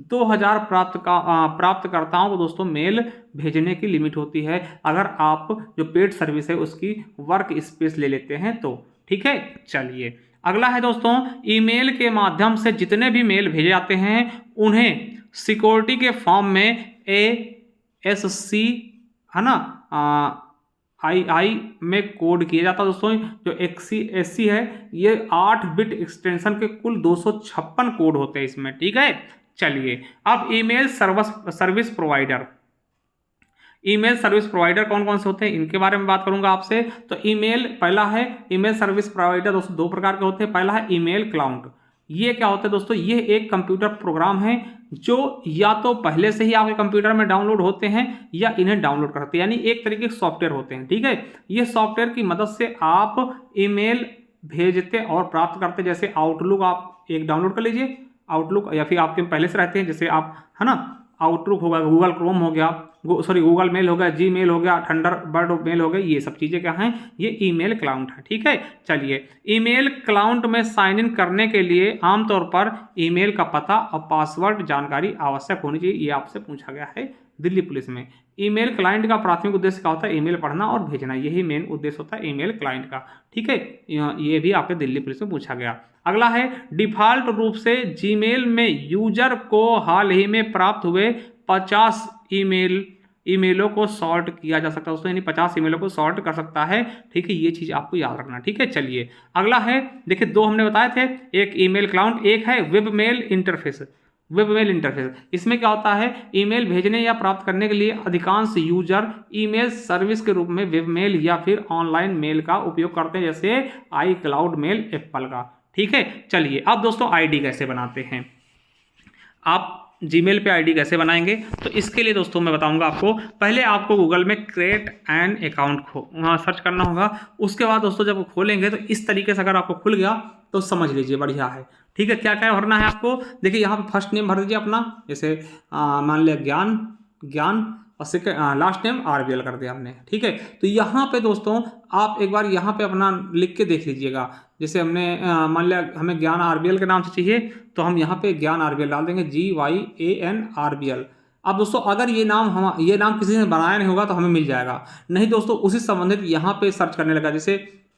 Speaker 1: 2000 प्राप्तकर्ताओं को दोस्तों मेल भेजने की लिमिट होती है, अगर आप जो पेड सर्विस है उसकी वर्क स्पेस ले लेते हैं तो, ठीक है। चलिए अगला है दोस्तों, ईमेल के माध्यम से जितने भी मेल भेजे जाते हैं उन्हें सिक्योरिटी के फॉर्म में ASC, है ना, II में कोड किया जाता है दोस्तों। जो ASC है ये 8 बिट एक्सटेंशन के कुल 256 कोड होते हैं इसमें, ठीक है। चलिए अब email service provider, email service provider कौन कौन से होते हैं इनके बारे में बात करूंगा आपसे। तो ईमेल, पहला है ईमेल सर्विस प्रोवाइडर दोस्तों 2 प्रकार के होते हैं। पहला है ईमेल क्लाउड। ये क्या होता है दोस्तों, ये एक कंप्यूटर प्रोग्राम है जो या तो पहले से ही आपके कंप्यूटर में डाउनलोड होते हैं या इन्हें डाउनलोड करते हैं, यानी एक तरीके के सॉफ्टवेयर होते हैं, ठीक है। ये सॉफ्टवेयर की मदद से आप ईमेल भेजते और प्राप्त करते। जैसे आउटलुक आप एक डाउनलोड कर लीजिए, आउटलुक, या फिर आपके पहले से रहते हैं, जैसे आप, है ना, आउटलुक होगा, गूगल क्रोम हो गया, गूगल मेल हो गया, Gmail हो गया, थंडरबर्ड मेल हो गया, ये सब चीज़ें क्या हैं, ये ईमेल क्लाउड है, ठीक है। चलिए ईमेल क्लाउड में साइन इन करने के लिए आमतौर पर ईमेल का पता और पासवर्ड जानकारी आवश्यक होनी चाहिए, ये आपसे पूछा गया है दिल्ली पुलिस में। ईमेल क्लाइंट का प्राथमिक उद्देश्य क्या होता है, ईमेल पढ़ना और भेजना, यही मेन उद्देश्य होता है ईमेल क्लाइंट का, ठीक है। ये भी आपके दिल्ली पुलिस में पूछा गया। अगला है डिफॉल्ट रूप से जीमेल में यूजर को हाल ही में प्राप्त हुए 50 ईमेलों को सॉर्ट किया जा सकता है दोस्तों, यानी 50 ईमेलों को सॉर्ट कर सकता है, ठीक है। ये चीज़ आपको याद रखना, ठीक है। चलिए अगला है, देखिए 2 हमने बताए थे, एक ईमेल क्लाउड, एक है वेब मेल इंटरफेस। इसमें क्या होता है, ईमेल भेजने या प्राप्त करने के लिए अधिकांश यूजर ईमेल सर्विस के रूप में वेब मेल या फिर ऑनलाइन मेल का उपयोग करते हैं, जैसे iCloud मेल एप्पल का, ठीक है। चलिए अब दोस्तों आईडी कैसे बनाते हैं, आप जीमेल पे आईडी कैसे बनाएंगे, तो इसके लिए दोस्तों मैं बताऊंगा आपको। पहले आपको गूगल में क्रिएट एन अकाउंट वहाँ सर्च करना होगा। उसके बाद दोस्तों जब खोलेंगे तो इस तरीके से अगर आपको खुल गया तो समझ लीजिए बढ़िया है, ठीक है। क्या क्या भरना है आपको, देखिए यहाँ पे फर्स्ट नेम भर दीजिए अपना, जैसे मान लिया ज्ञान और सेकेंड लास्ट नेम RBL कर दिया हमने, ठीक है। तो यहाँ पे दोस्तों आप एक बार यहाँ पे अपना लिख के देख लीजिएगा। जैसे हमने मान लिया हमें ज्ञान RBL के नाम से चाहिए तो हम यहाँ पे ज्ञान RBL डाल देंगे, GYAN RBL। अब दोस्तों अगर ये नाम किसी ने बनाया नहीं होगा तो हमें मिल जाएगा, नहीं दोस्तों उसी संबंधित यहाँ पे सर्च करने लगा, जैसे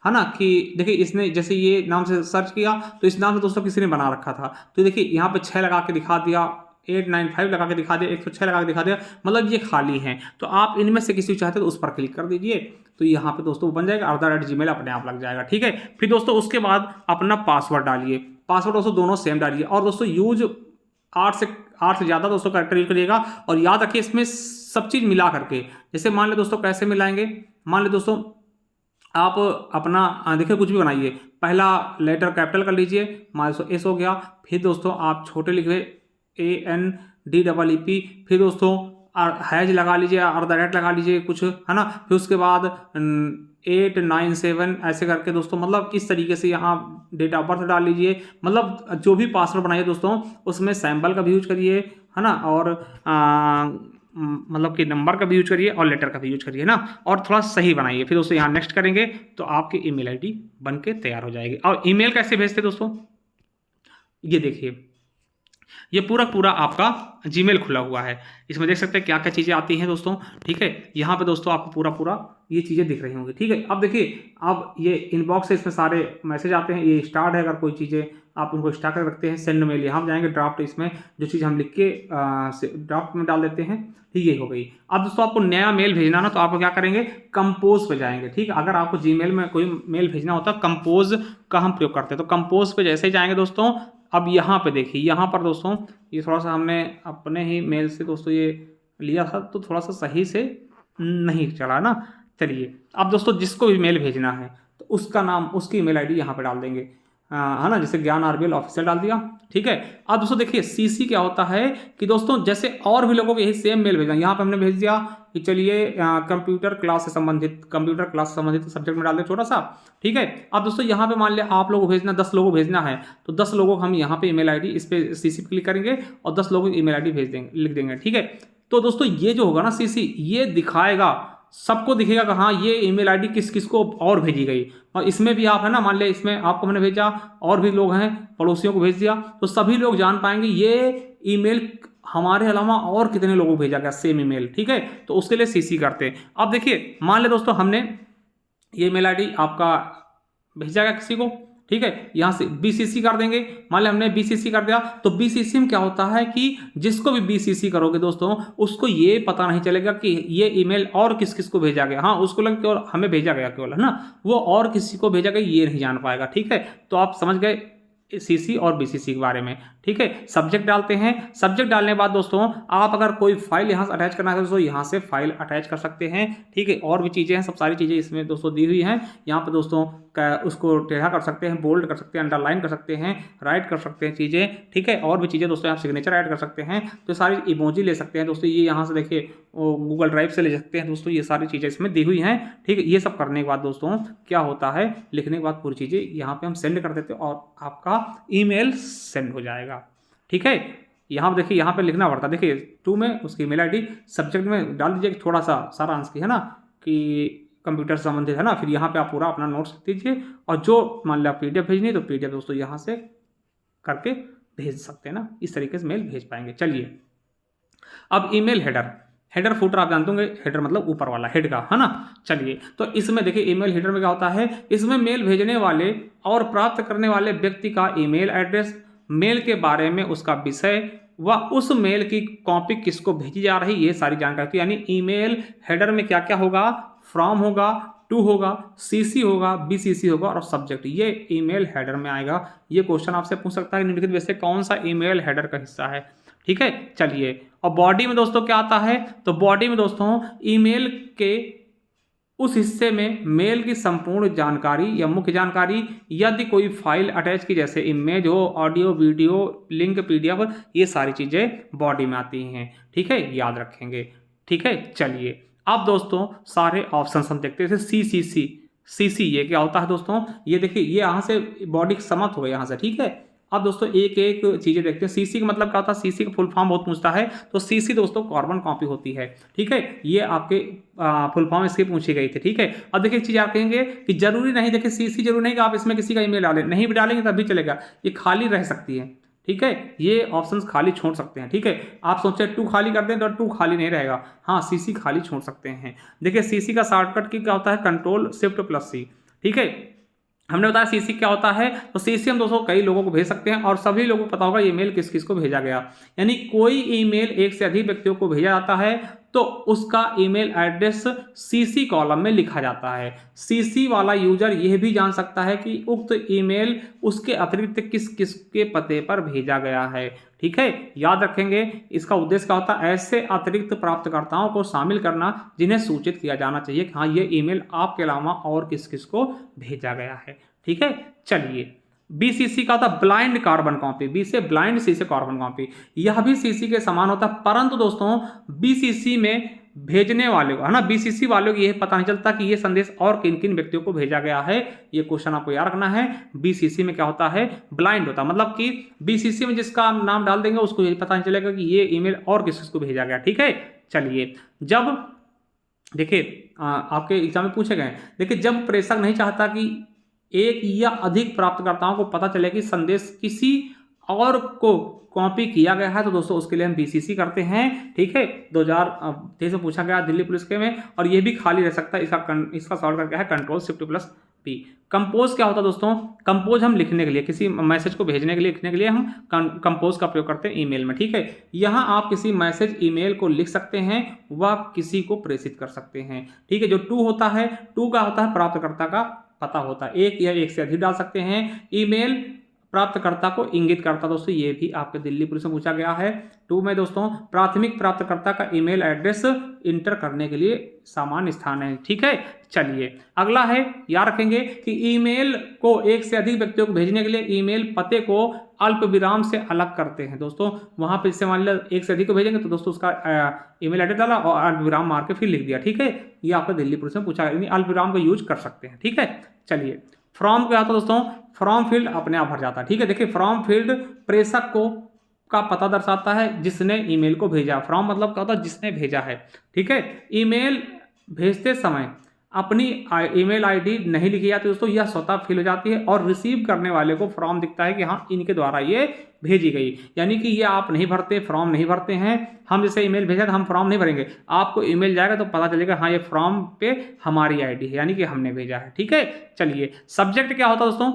Speaker 1: है ना, कि देखिए इसने जैसे ये नाम से सर्च किया तो इस नाम से दोस्तों किसी ने बना रखा था, तो देखिए यहाँ पे 6 लगा के दिखा दिया, 895 लगा के दिखा दिया, 106 लगा के दिखा दिया, मतलब ये खाली हैं। तो आप इनमें से किसी चाहते तो उस पर क्लिक कर दीजिए, तो यहाँ पे दोस्तों बन जाएगा, @gmail अपने आप लग जाएगा, ठीक है। फिर दोस्तों उसके बाद अपना पासवर्ड डालिए, पासवर्ड दोस्तों दोनों सेम डालिए। और दोस्तों यूज 8 से ज़्यादा दोस्तों कैरेक्टर यूज करिएगा। और याद रखिए इसमें सब चीज़ मिला करके, जैसे मान ले दोस्तों कैसे मिलाएंगे, मान ले दोस्तों आप अपना देखिए कुछ भी बनाइए, पहला लेटर कैपिटल कर लीजिए, मान लो एस हो गया, फिर दोस्तों आप छोटे लिखे ANDEEP, फिर दोस्तों हैज लगा लीजिए, @ लगा लीजिए कुछ, है ना, फिर उसके बाद 897 ऐसे करके दोस्तों, मतलब इस तरीके से यहाँ डेट ऑफ बर्थ डाल लीजिए। मतलब जो भी पासवर्ड बनाइए दोस्तों उसमें सैम्बल का भी यूज करिए, है ना, और मतलब कि नंबर का भी यूज करिए और लेटर का भी यूज करिए ना, और थोड़ा सही बनाइए। फिर दोस्तों यहाँ नेक्स्ट करेंगे तो आपकी ईमेल आईडी बन के तैयार हो जाएगी। और ईमेल कैसे भेजते दोस्तों, ये देखिए ये पूरा आपका जीमेल खुला हुआ है, इसमें देख सकते हैं क्या क्या चीज़ें आती हैं दोस्तों। ठीक है, यहाँ पे दोस्तों आपको पूरा ये चीज़ें दिख रही होंगी। ठीक है, अब देखिए अब ये इनबॉक्स है, इसमें सारे मैसेज आते हैं, ये स्टार्ट है, अगर कोई चीज़ें आप उनको स्टार्ट कर रखते हैं। सेंड मेल यहाँ जाएंगे, ड्राफ्ट, इसमें जो चीज़ हम लिख के ड्राफ्ट में डाल देते हैं। ठीक है, हो गई। अब दोस्तों आपको नया मेल भेजना ना, तो आप क्या करेंगे, कंपोज पे जाएंगे। ठीक है, अगर आपको जीमेल में कोई मेल भेजना होता है कंपोज का हम प्रयोग करते हैं, तो कंपोज पे जैसे ही जाएंगे दोस्तों, अब यहाँ पे देखिए, यहाँ पर दोस्तों ये थोड़ा सा हमने अपने ही मेल से दोस्तों ये लिया था, तो थोड़ा सा सही से नहीं चला ना। चलिए अब दोस्तों जिसको भी मेल भेजना है तो उसका नाम, उसकी ईमेल आईडी यहाँ पे डाल देंगे, है ना, जैसे ज्ञान RBL ऑफिशियल डाल दिया। ठीक है, अब दोस्तों देखिए CC क्या होता है कि दोस्तों जैसे और भी लोगों को यही सेम मेल भेजना, यहाँ पे हमने भेज दिया कि चलिए कंप्यूटर क्लास से संबंधित सब्जेक्ट में डाल दें छोटा सा। ठीक है, अब दोस्तों यहाँ पे मान लिया आप लोगों को भेजना 10 लोगों को भेजना है, तो 10 लोगों को हम यहाँ पे ईमेल आईडी, इस पे CC पे क्लिक करेंगे और 10 लोगों की ईमेल आईडी भेज देंगे, लिख देंगे। ठीक है, तो दोस्तों ये जो होगा ना CC, ये दिखाएगा, सबको दिखेगा कि हाँ ये ईमेल आईडी किस किस को और भेजी गई। और इसमें भी आप, है ना, मान लिया इसमें आपको मैंने भेजा, और भी लोग हैं पड़ोसियों को भेज दिया, तो सभी लोग जान पाएंगे ये ईमेल हमारे अलावा और कितने लोगों को भेजा गया सेम ईमेल। ठीक है, तो उसके लिए CC करते हैं। अब देखिए मान ले दोस्तों हमने ये ईमेल आईडी आपका भेजा गया किसी को, ठीक है, यहाँ से BCC कर देंगे। मान लिया हमने BCC कर दिया, तो BCC में क्या होता है कि जिसको भी BCC करोगे दोस्तों, उसको ये पता नहीं चलेगा कि ये ईमेल और किस किस को भेजा गया। हाँ, उसको लगे केवल हमें भेजा गया केवल, है ना, वो और किसी को भेजा गया ये नहीं जान पाएगा। ठीक है, तो आप समझ गए CC और BCC के बारे में। ठीक है, सब्जेक्ट डालते हैं। सब्जेक्ट डालने के बाद दोस्तों आप अगर कोई फाइल यहाँ से अटैच करना है दोस्तों, यहाँ से फाइल अटैच कर सकते हैं। ठीक है, और भी चीज़ें हैं, सब सारी चीज़ें इसमें दोस्तों दी हुई हैं। यहाँ पे दोस्तों उसको टेढ़ा कर सकते हैं, बोल्ड कर सकते हैं, अंडरलाइन कर सकते हैं, राइट कर सकते हैं चीज़ें। ठीक है, और भी चीज़ें दोस्तों आप सिग्नेचर ऐड कर सकते हैं, तो सारी इमोजी ले सकते हैं दोस्तों। ये यहाँ से देखिए गूगल ड्राइव से ले सकते हैं दोस्तों, ये सारी चीज़ें इसमें दी हुई हैं। ठीक है, ये सब करने के बाद दोस्तों क्या होता है, लिखने के बाद पूरी चीज़ें यहाँ पे हम सेंड कर देते हैं और आपका ईमेल सेंड हो जाएगा। ठीक है, यहाँ पर देखिए, यहाँ पे लिखना पड़ता है, देखिए 2 में उसकी ईमेल आईडी, सब्जेक्ट में डाल दीजिए थोड़ा सा सारांश की, है ना, कि कंप्यूटर से संबंधित, है ना, फिर यहाँ पे आप पूरा अपना नोट्स दीजिए, और जो मान लिया PDF भेजनी है तो PDF दोस्तों यहाँ से करके भेज सकते हैं ना, इस तरीके से मेल भेज पाएंगे। चलिए अब ईमेल हेडर फुटर आप जानते होंगे, हेडर मतलब ऊपर वाला, हेड का, है ना। चलिए तो इसमें देखिए ईमेल हेडर में क्या होता है, इसमें मेल भेजने वाले और प्राप्त करने वाले व्यक्ति का ईमेल एड्रेस, मेल के बारे में उसका विषय व उस मेल की कॉपी किसको भेजी जा रही, ये सारी जानकारी। यानी ईमेल हेडर में क्या क्या होगा, फ्रॉम होगा, टू होगा, CC होगा, BCC होगा और सब्जेक्ट, ये ईमेल हेडर में आएगा। ये क्वेश्चन आपसे पूछ सकता है निम्नलिखित में से कौन सा ईमेल हेडर का हिस्सा है। ठीक है, चलिए, और बॉडी में दोस्तों क्या आता है, तो बॉडी में दोस्तों ईमेल के उस हिस्से में मेल की संपूर्ण जानकारी या मुख्य जानकारी, यदि कोई फाइल अटैच की जैसे इमेज हो, ऑडियो, वीडियो, लिंक, PDF, ये सारी चीज़ें बॉडी में आती हैं। ठीक है, याद रखेंगे। ठीक है, चलिए अब दोस्तों सारे ऑप्शन हम देखते हैं। CC ये क्या होता है दोस्तों, ये देखिए ये यहाँ से बॉडी समाप्त हो गया यहाँ से। ठीक है, अब दोस्तों एक एक चीज़ें देखते हैं। CC का मतलब क्या होता है, CC का फुल फॉर्म बहुत पूछता है, तो CC दोस्तों कार्बन कॉपी होती है। ठीक है, ये आपके फुल फॉर्म इसकी पूछी गई थी। ठीक है, अब देखिए एक चीज़ आप कहेंगे कि जरूरी नहीं, देखिए CC जरूरी नहीं कि आप इसमें किसी का ईमेल डालें, नहीं भी डालेंगे तब भी चलेगा, ये खाली रह सकती है। ठीक है, ये ऑप्शंस खाली छोड़ सकते हैं। ठीक है, आप सोचे 2 खाली कर दें तो 2 खाली नहीं रहेगा, हाँ CC खाली छोड़ सकते हैं। देखिए CC का शॉर्टकट की क्या होता है, Ctrl+C। ठीक है, हमने बताया CC क्या होता है, तो CC हम दोस्तों कई लोगों को भेज सकते हैं और सभी लोगों को पता होगा ईमेल किस किस को भेजा गया। यानी कोई ईमेल एक से अधिक व्यक्तियों को भेजा जाता है तो उसका ईमेल एड्रेस सीसी कॉलम में लिखा जाता है। सीसी वाला यूजर यह भी जान सकता है कि उक्त ईमेल उसके अतिरिक्त किस किस के पते पर भेजा गया है। ठीक है, याद रखेंगे इसका उद्देश्य क्या होता है, ऐसे अतिरिक्त प्राप्तकर्ताओं को शामिल करना जिन्हें सूचित किया जाना चाहिए कि हाँ ये ईमेल आपके अलावा और किस किस को भेजा गया है। ठीक है, चलिए बीसीसी का होता ब्लाइंड कार्बन कॉपी, बी से ब्लाइंड, सी से कार्बन कॉपी। यह भी सीसी के समान होता है, परंतु दोस्तों बीसीसी में भेजने वाले को, है ना, बीसीसी वालों को यह पता नहीं चलता कि यह संदेश और किन किन व्यक्तियों को भेजा गया है। ये क्वेश्चन आपको याद रखना है। बीसीसी में क्या होता है, ब्लाइंड होता है, मतलब कि बीसीसी में जिसका नाम डाल देंगे उसको यही पता नहीं चलेगा कि ये ईमेल और किस को भेजा गया। ठीक है, चलिए जब देखिए आपके एग्जाम में पूछे गए, देखिए जब प्रेषक नहीं चाहता कि एक या अधिक प्राप्तकर्ताओं को पता चले कि संदेश किसी और को कॉपी किया गया है, तो दोस्तों उसके लिए हम बीसीसी करते हैं। ठीक है, 2023 में पूछा गया दिल्ली पुलिस के में, और ये भी खाली रह सकता है। इसका शॉर्टकट क्या है, control shift plus P. Compose क्या होता है दोस्तों, कंपोज हम लिखने के लिए, किसी मैसेज को भेजने के लिए, लिखने के लिए हम कंपोज का प्रयोग करते हैं ईमेल में। ठीक है, यहाँ आप किसी मैसेज ईमेल को लिख सकते हैं, वह किसी को प्रेषित कर सकते हैं। ठीक है, जो टू होता है, टू का होता है प्राप्तकर्ता का पता होता है, एक या एक से अधिक डाल सकते हैं। ईमेल प्राप्तकर्ता को इंगित करता, दोस्तों ये भी आपके दिल्ली पुलिस में पूछा गया है। टू में दोस्तों प्राथमिक प्राप्तकर्ता का ईमेल एड्रेस इंटर करने के लिए सामान्य स्थान है। ठीक है, चलिए अगला है, याद रखेंगे कि ईमेल को एक से अधिक व्यक्तियों को भेजने के लिए ईमेल पते को अल्प विराम से अलग करते हैं। दोस्तों वहां पे जैसे मान लिया एक से अधिक को भेजेंगे तो दोस्तों उसका ईमेल एड्रेस डाला और अल्प विराम मार के फिर लिख दिया। ठीक है, ये आपका दिल्ली पुलिस में पूछा गया, अल्प विराम का यूज कर सकते हैं। ठीक है, चलिए फ्रॉम क्या होता है दोस्तों, फ्रॉम फील्ड अपने आप भर जाता है। ठीक है, देखिए फ्रॉम फील्ड प्रेषक को का पता दर्शाता है जिसने ईमेल को भेजा। फ्रॉम मतलब क्या होता है, जिसने भेजा है। ठीक है, ईमेल भेजते समय अपनी ईमेल आईडी नहीं लिखी जाती दोस्तों, यह स्वतः फिल हो जाती है और रिसीव करने वाले को फॉर्म दिखता है कि हाँ इनके द्वारा ये भेजी गई। यानी कि ये आप नहीं भरते, फॉर्म नहीं भरते हैं। हम जैसे ईमेल भेजा तो हम फॉर्म नहीं भरेंगे, आपको ईमेल जाएगा तो पता चलेगा हाँ ये फॉर्म पे हमारी आईडी है, यानी कि हमने भेजा है। ठीक है, चलिए सब्जेक्ट क्या होता है दोस्तों,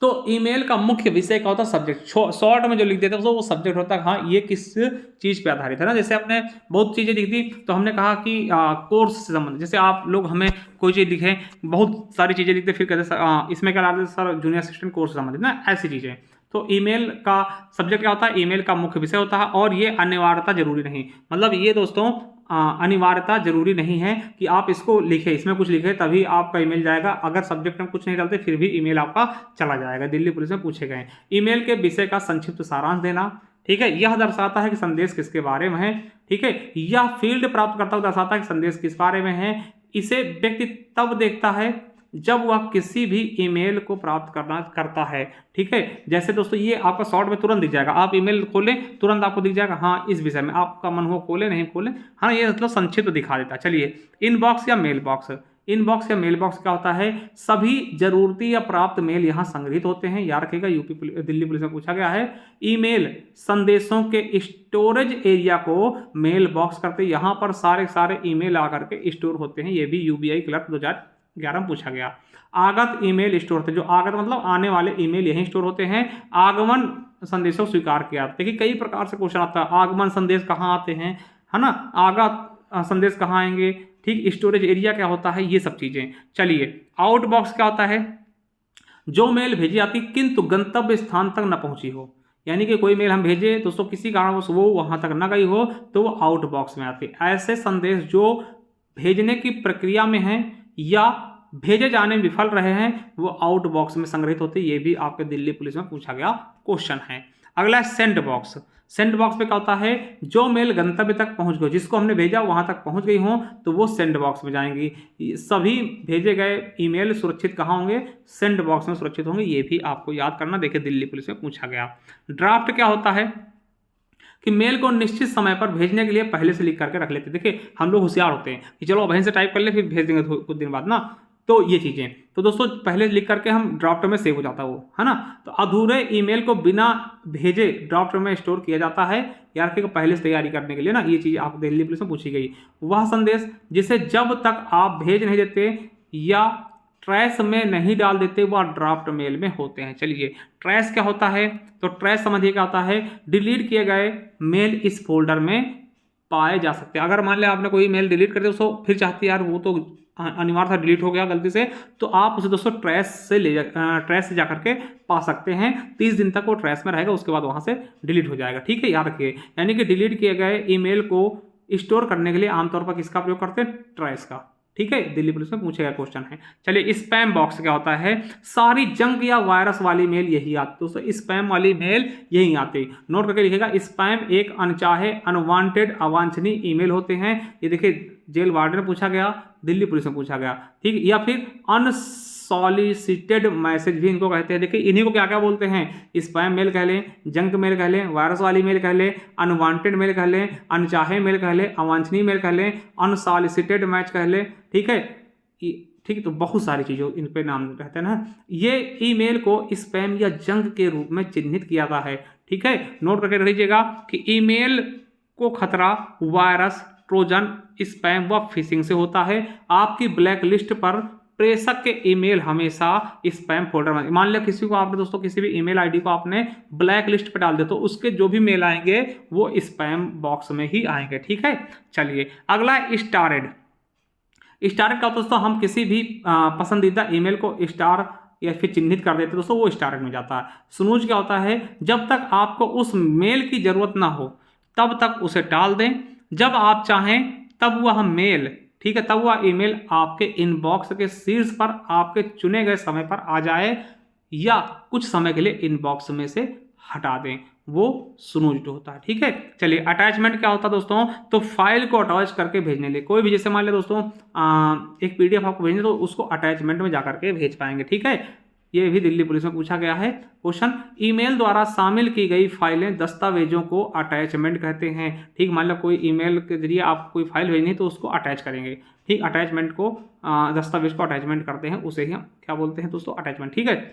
Speaker 1: तो ईमेल का मुख्य विषय क्या होता है, सब्जेक्ट। शॉर्ट में जो लिख देते हैं तो वो सब्जेक्ट होता है, हाँ ये किस चीज़ पे आधारित है ना। जैसे आपने बहुत चीज़ें लिख दी तो हमने कहा कि कोर्स से संबंधित, जैसे आप लोग हमें कोई चीज़ लिखें, बहुत सारी चीज़ें लिखते फिर कहते इसमें क्या डालते सर जूनियर असिस्टेंट कोर्स से संबंधित ना, ऐसी चीज़ें। तो ईमेल का सब्जेक्ट क्या होता है, ईमेल का मुख्य विषय होता है, और ये अनिवार्यता जरूरी नहीं, मतलब ये दोस्तों अनिवार्यता जरूरी नहीं है कि आप इसको लिखें, इसमें कुछ लिखें तभी आपका ईमेल जाएगा। अगर सब्जेक्ट में कुछ नहीं डालते फिर भी ईमेल आपका चला जाएगा। दिल्ली पुलिस में पूछे गए ईमेल के विषय का संक्षिप्त सारांश देना। ठीक है, यह दर्शाता है कि संदेश किसके बारे में है। ठीक है, यह फील्ड प्राप्तकर्ता को दर्शाता है कि संदेश किस बारे में है। इसे व्यक्ति तब देखता है जब वह किसी भी ईमेल को प्राप्त करता है। ठीक है, जैसे दोस्तों ये आपका शॉर्ट में तुरंत दिख जाएगा, आप ईमेल खोलें तुरंत आपको दिख जाएगा हाँ इस विषय में, आपका मन हो खोले नहीं खोले, हाँ ये मतलब संक्षिप्त दिखा देता है। चलिए इनबॉक्स या मेल बॉक्स, इनबॉक्स या मेल बॉक्स क्या होता है, सभी जरूरती या प्राप्त मेल यहाँ संग्रहित होते हैं। याद रखिएगा दिल्ली पुलिस में पूछा गया है। ईमेल संदेशों के स्टोरेज एरिया को मेल बॉक्स करते हैं, यहाँ पर सारे ईमेल आकर के स्टोर होते हैं। ये भी यूबीआई क्लर्क 2011 में पूछा गया। आगत ईमेल स्टोर होते हैं, जो आगत मतलब आने वाले ईमेल यहीं स्टोर होते हैं। आगमन संदेशों स्वीकार किया, देखिए कई प्रकार से क्वेश्चन आता है, आगमन संदेश कहाँ आते हैं, है ना, आगत संदेश कहाँ आएंगे। ठीक, स्टोरेज एरिया क्या होता है, ये सब चीजें। चलिए आउटबॉक्स क्या होता है, जो मेल भेजी जाती किंतु गंतव्य स्थान तक न पहुंची हो, यानी कि कोई मेल हम भेजे दोस्तों किसी कारणवश वो वहां तक न गई हो तो वो आउटबॉक्स में आती है। ऐसे संदेश जो भेजने की प्रक्रिया में है या भेजे जाने में विफल रहे हैं वो आउटबॉक्स में संग्रहित होते हैं। ये भी आपके दिल्ली पुलिस में पूछा गया क्वेश्चन है। अगला है सेंड बॉक्स। सेंड बॉक्स में क्या होता है, जो मेल गंतव्य तक पहुंच गई, जिसको हमने भेजा वहां तक पहुंच गई हो तो वो सेंड बॉक्स में जाएंगी। सभी भेजे गए ईमेल सुरक्षित कहाँ होंगे, सेंड बॉक्स में सुरक्षित होंगे। ये भी आपको याद करना, देखिए दिल्ली पुलिस में पूछा गया। ड्राफ्ट क्या होता है कि मेल को निश्चित समय पर भेजने के लिए पहले से लिख करके रख लेते। देखिए हम लोग होशियार होते हैं कि चलो वहीं से टाइप कर ले फिर भेज देंगे कुछ दिन बाद ना, तो ये चीजें तो दोस्तों पहले लिख करके हम ड्राफ्ट में सेव हो जाता है वो, है ना। तो अधूरे ईमेल को बिना भेजे ड्राफ्ट में स्टोर किया जाता है, यार कि पहले से तैयारी करने के लिए ना। ये चीज आप दिल्ली पुलिस में पूछी गई। वह संदेश जिसे जब तक आप भेज नहीं देते या ट्रैश में नहीं डाल देते वह ड्राफ्ट मेल में होते हैं। चलिए ट्रैश क्या होता है, तो ट्रैश समझिए क्या होता है, डिलीट किए गए मेल इस फोल्डर में पाए जा सकते हैं। अगर मान लिया आपने कोई मेल डिलीट कर दिया दोस्तों, फिर चाहती है यार वो तो अनिवार्य था, डिलीट हो गया गलती से, तो आप उसे दोस्तों ट्रैश से जा करके पा सकते हैं। 30 दिन तक वो ट्रैश में रहेगा, उसके बाद वहां से डिलीट हो जाएगा। ठीक है, याद रखिए। यानी कि डिलीट किए गए ईमेल को स्टोर करने के लिए आमतौर पर किसका प्रयोग करते हैं? ट्रैश का। ठीक है, दिल्ली पुलिस में पूछे गया क्वेश्चन है। चलिए, स्पैम बॉक्स क्या होता है? सारी जंक या वायरस वाली मेल यही आती है दोस्तों, स्पैम वाली मेल यही आती है। नोट करके लिखिएगा, स्पैम एक अनचाहे, अनवांटेड, अवांछनीय ईमेल होते हैं। ये देखिए, जेल वार्डन में पूछा गया, दिल्ली पुलिस में पूछा गया। ठीक, या फिर अनसॉलिसिटेड मैसेज भी इनको कहते हैं। देखिए, इन्हीं को क्या क्या बोलते हैं? स्पैम मेल कह लें, जंक मेल कह लें, वायरस वाली मेल कह लें, अनवांटेड मेल कह लें, अनचाहे मेल कह लें, अवांछनीय मेल कह लें, अनसॉलिसिटेड मैच कह लें। ठीक है, ठीक है, तो बहुत सारी चीज़ों इन पे नाम रहते हैं ना। ये ईमेल को स्पैम या जंक के रूप में चिन्हित किया जाता है। ठीक है, नोट करके रखिएगा कि ईमेल को खतरा वायरस, ट्रोजन, स्पैम व फिशिंग से होता है। आपकी ब्लैक लिस्ट पर प्रेषक के ईमेल हमेशा स्पैम फोल्डर में। मान लिया किसी को आपने दोस्तों किसी भी ईमेल आईडी को आपने ब्लैक लिस्ट पर डाल दिया, तो उसके जो भी मेल आएंगे वो स्पैम बॉक्स में ही आएंगे। ठीक है, चलिए अगला स्टारेड। स्टारेड का दोस्तों हम किसी भी पसंदीदा ईमेल को स्टार या फिर चिन्हित कर देते हैं दोस्तों, वो स्टारेड में जाता है। स्नूज क्या होता है? जब तक आपको उस मेल की जरूरत ना हो तब तक उसे टाल दें, जब आप चाहें तब वह मेल, ठीक है, तब वह ईमेल आपके इनबॉक्स के शीर्ष पर आपके चुने गए समय पर आ जाए, या कुछ समय के लिए इनबॉक्स में से हटा दें, वो स्नूज्ड होता है। ठीक है, चलिए अटैचमेंट क्या होता है दोस्तों? तो फाइल को अटैच करके भेजने लिए, कोई भी जैसे मान लिया दोस्तों एक पीडीएफ आपको भेजने, तो उसको अटैचमेंट में जाकर के भेज पाएंगे। ठीक है, ये भी दिल्ली पुलिस में पूछा गया है क्वेश्चन। ईमेल द्वारा शामिल की गई फाइलें, दस्तावेजों को अटैचमेंट कहते हैं। ठीक, मान लो कोई ईमेल के जरिए आप कोई फाइल भेजनी है तो उसको अटैच करेंगे। ठीक, अटैचमेंट को दस्तावेज को अटैचमेंट करते हैं, उसे ही हम क्या बोलते हैं दोस्तों? अटैचमेंट। ठीक है,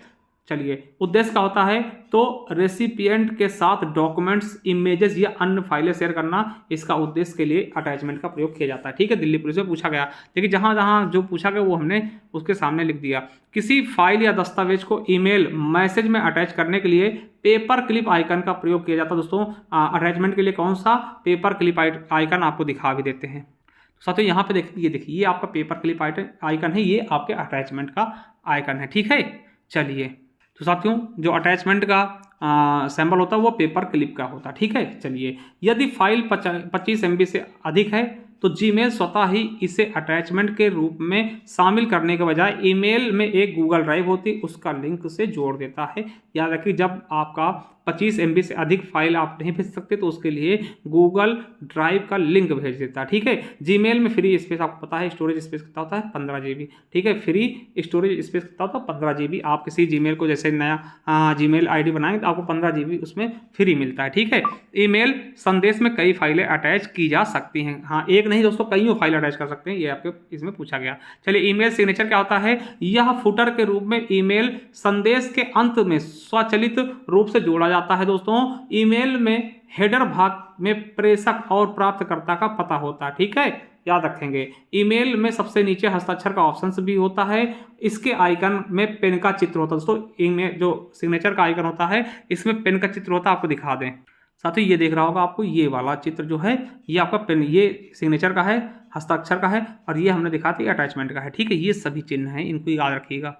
Speaker 1: चलिए उद्देश्य क्या होता है? तो रेसिपिएंट के साथ डॉक्यूमेंट्स, इमेजेस या अन्य फाइलें शेयर करना, इसका उद्देश्य के लिए अटैचमेंट का प्रयोग किया जाता है। ठीक है, दिल्ली पुलिस में पूछा गया। देखिए, जहां जहां जो पूछा गया वो हमने उसके सामने लिख दिया। किसी फाइल या दस्तावेज को ईमेल मैसेज में अटैच करने के लिए पेपर क्लिप आइकन का प्रयोग किया जाता है दोस्तों। अटैचमेंट के लिए कौन सा पेपर क्लिप आइकन आपको दिखा भी देते हैं साथियों। यहाँ पे देखिए, ये आपका पेपर क्लिप आइकन है, ये आपके अटैचमेंट का आइकन है। ठीक है, चलिए तो साथियों जो अटैचमेंट का सैंपल होता है वो पेपर क्लिप का होता है। ठीक है, चलिए यदि फाइल 25 MB से अधिक है तो जीमेल स्वतः ही इसे अटैचमेंट के रूप में शामिल करने के बजाय ईमेल में एक गूगल ड्राइव होती है उसका लिंक से जोड़ देता है। याद रखिए, जब आपका 25 MB से अधिक फाइल आप नहीं भेज सकते तो उसके लिए गूगल ड्राइव का लिंक भेज देता है। ठीक है, जीमेल में फ्री स्पेस आपको पता है, स्टोरेज स्पेस कितना होता है? 15 GB। ठीक है, फ्री स्टोरेज स्पेस कितना होता है? 15 GB। आप किसी जीमेल को जैसे नया जीमेल आईडी बनाएंगे तो आपको 15 GB उसमें फ्री मिलता है। ठीक है, ईमेल संदेश में कई फाइलें अटैच की जा सकती हैं। हाँ, एक नहीं दोस्तों, कईयों फाइल अटैच कर सकते हैं, ये आपके इसमें पूछा गया। चलिए, ईमेल सिग्नेचर क्या होता है? यह फुटर के रूप में ईमेल संदेश के अंत में स्वचालित रूप से जोड़ा जाता है दोस्तों। ईमेल में हेडर भाग में प्रेषक और प्राप्तकर्ता का पता होता है। ठीक है, याद रखेंगे। ईमेल में सबसे नीचे हस्ताक्षर का ऑप्शन भी होता है। इसके आइकन में पेन का चित्र होता है दोस्तों। ईमेल जो सिग्नेचर का आइकन होता है इसमें पेन का चित्र होता है, आपको दिखा दें साथ ही। ये देख रहा होगा आपको, ये वाला चित्र जो है ये आपका पेन, ये सिग्नेचर का है, हस्ताक्षर का है, और ये हमने दिखा दिया अटैचमेंट का है। ठीक है, ये सभी चिन्ह हैं, इनको याद रखिएगा।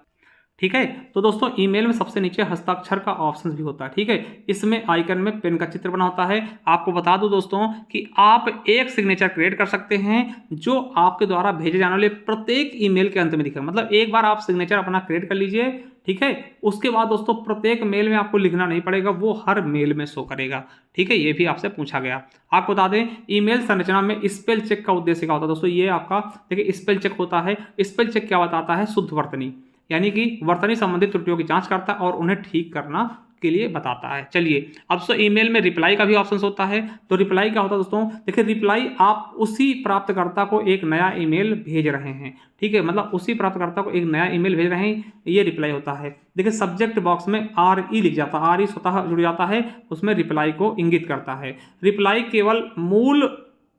Speaker 1: ठीक है, तो दोस्तों ईमेल में सबसे नीचे हस्ताक्षर का ऑप्शन भी होता है। ठीक है, इसमें आइकन में पेन का चित्र बना होता है। आपको बता दूं दोस्तों कि आप एक सिग्नेचर क्रिएट कर सकते हैं जो आपके द्वारा भेजे जाने वाले प्रत्येक ईमेल के अंत में दिखेगा। मतलब एक बार आप सिग्नेचर अपना क्रिएट कर लीजिए, ठीक है, उसके बाद दोस्तों प्रत्येक मेल में आपको लिखना नहीं पड़ेगा, वो हर मेल में शो करेगा। ठीक है, ये भी आपसे पूछा गया। आपको बता दें, ईमेल संरचना में स्पेल चेक का उद्देश्य क्या होता है दोस्तों? ये आपका देखिए स्पेल चेक होता है। स्पेल चेक क्या बताता है? शुद्ध वर्तनी, यानी कि वर्तनी संबंधित त्रुटियों की जांच करता है और उन्हें ठीक करना के लिए बताता है। चलिए, अब सो ईमेल में रिप्लाई का भी ऑप्शन होता है। तो रिप्लाई क्या होता है दोस्तों? देखिए, रिप्लाई आप उसी प्राप्तकर्ता को एक नया ईमेल भेज रहे हैं। ठीक है, मतलब उसी प्राप्तकर्ता को एक नया ईमेल भेज रहे हैं, ये रिप्लाई होता है। देखिए, सब्जेक्ट बॉक्स में RE लिख जाता है, RE स्वतः जुड़ जाता है, उसमें रिप्लाई को इंगित करता है। रिप्लाई केवल मूल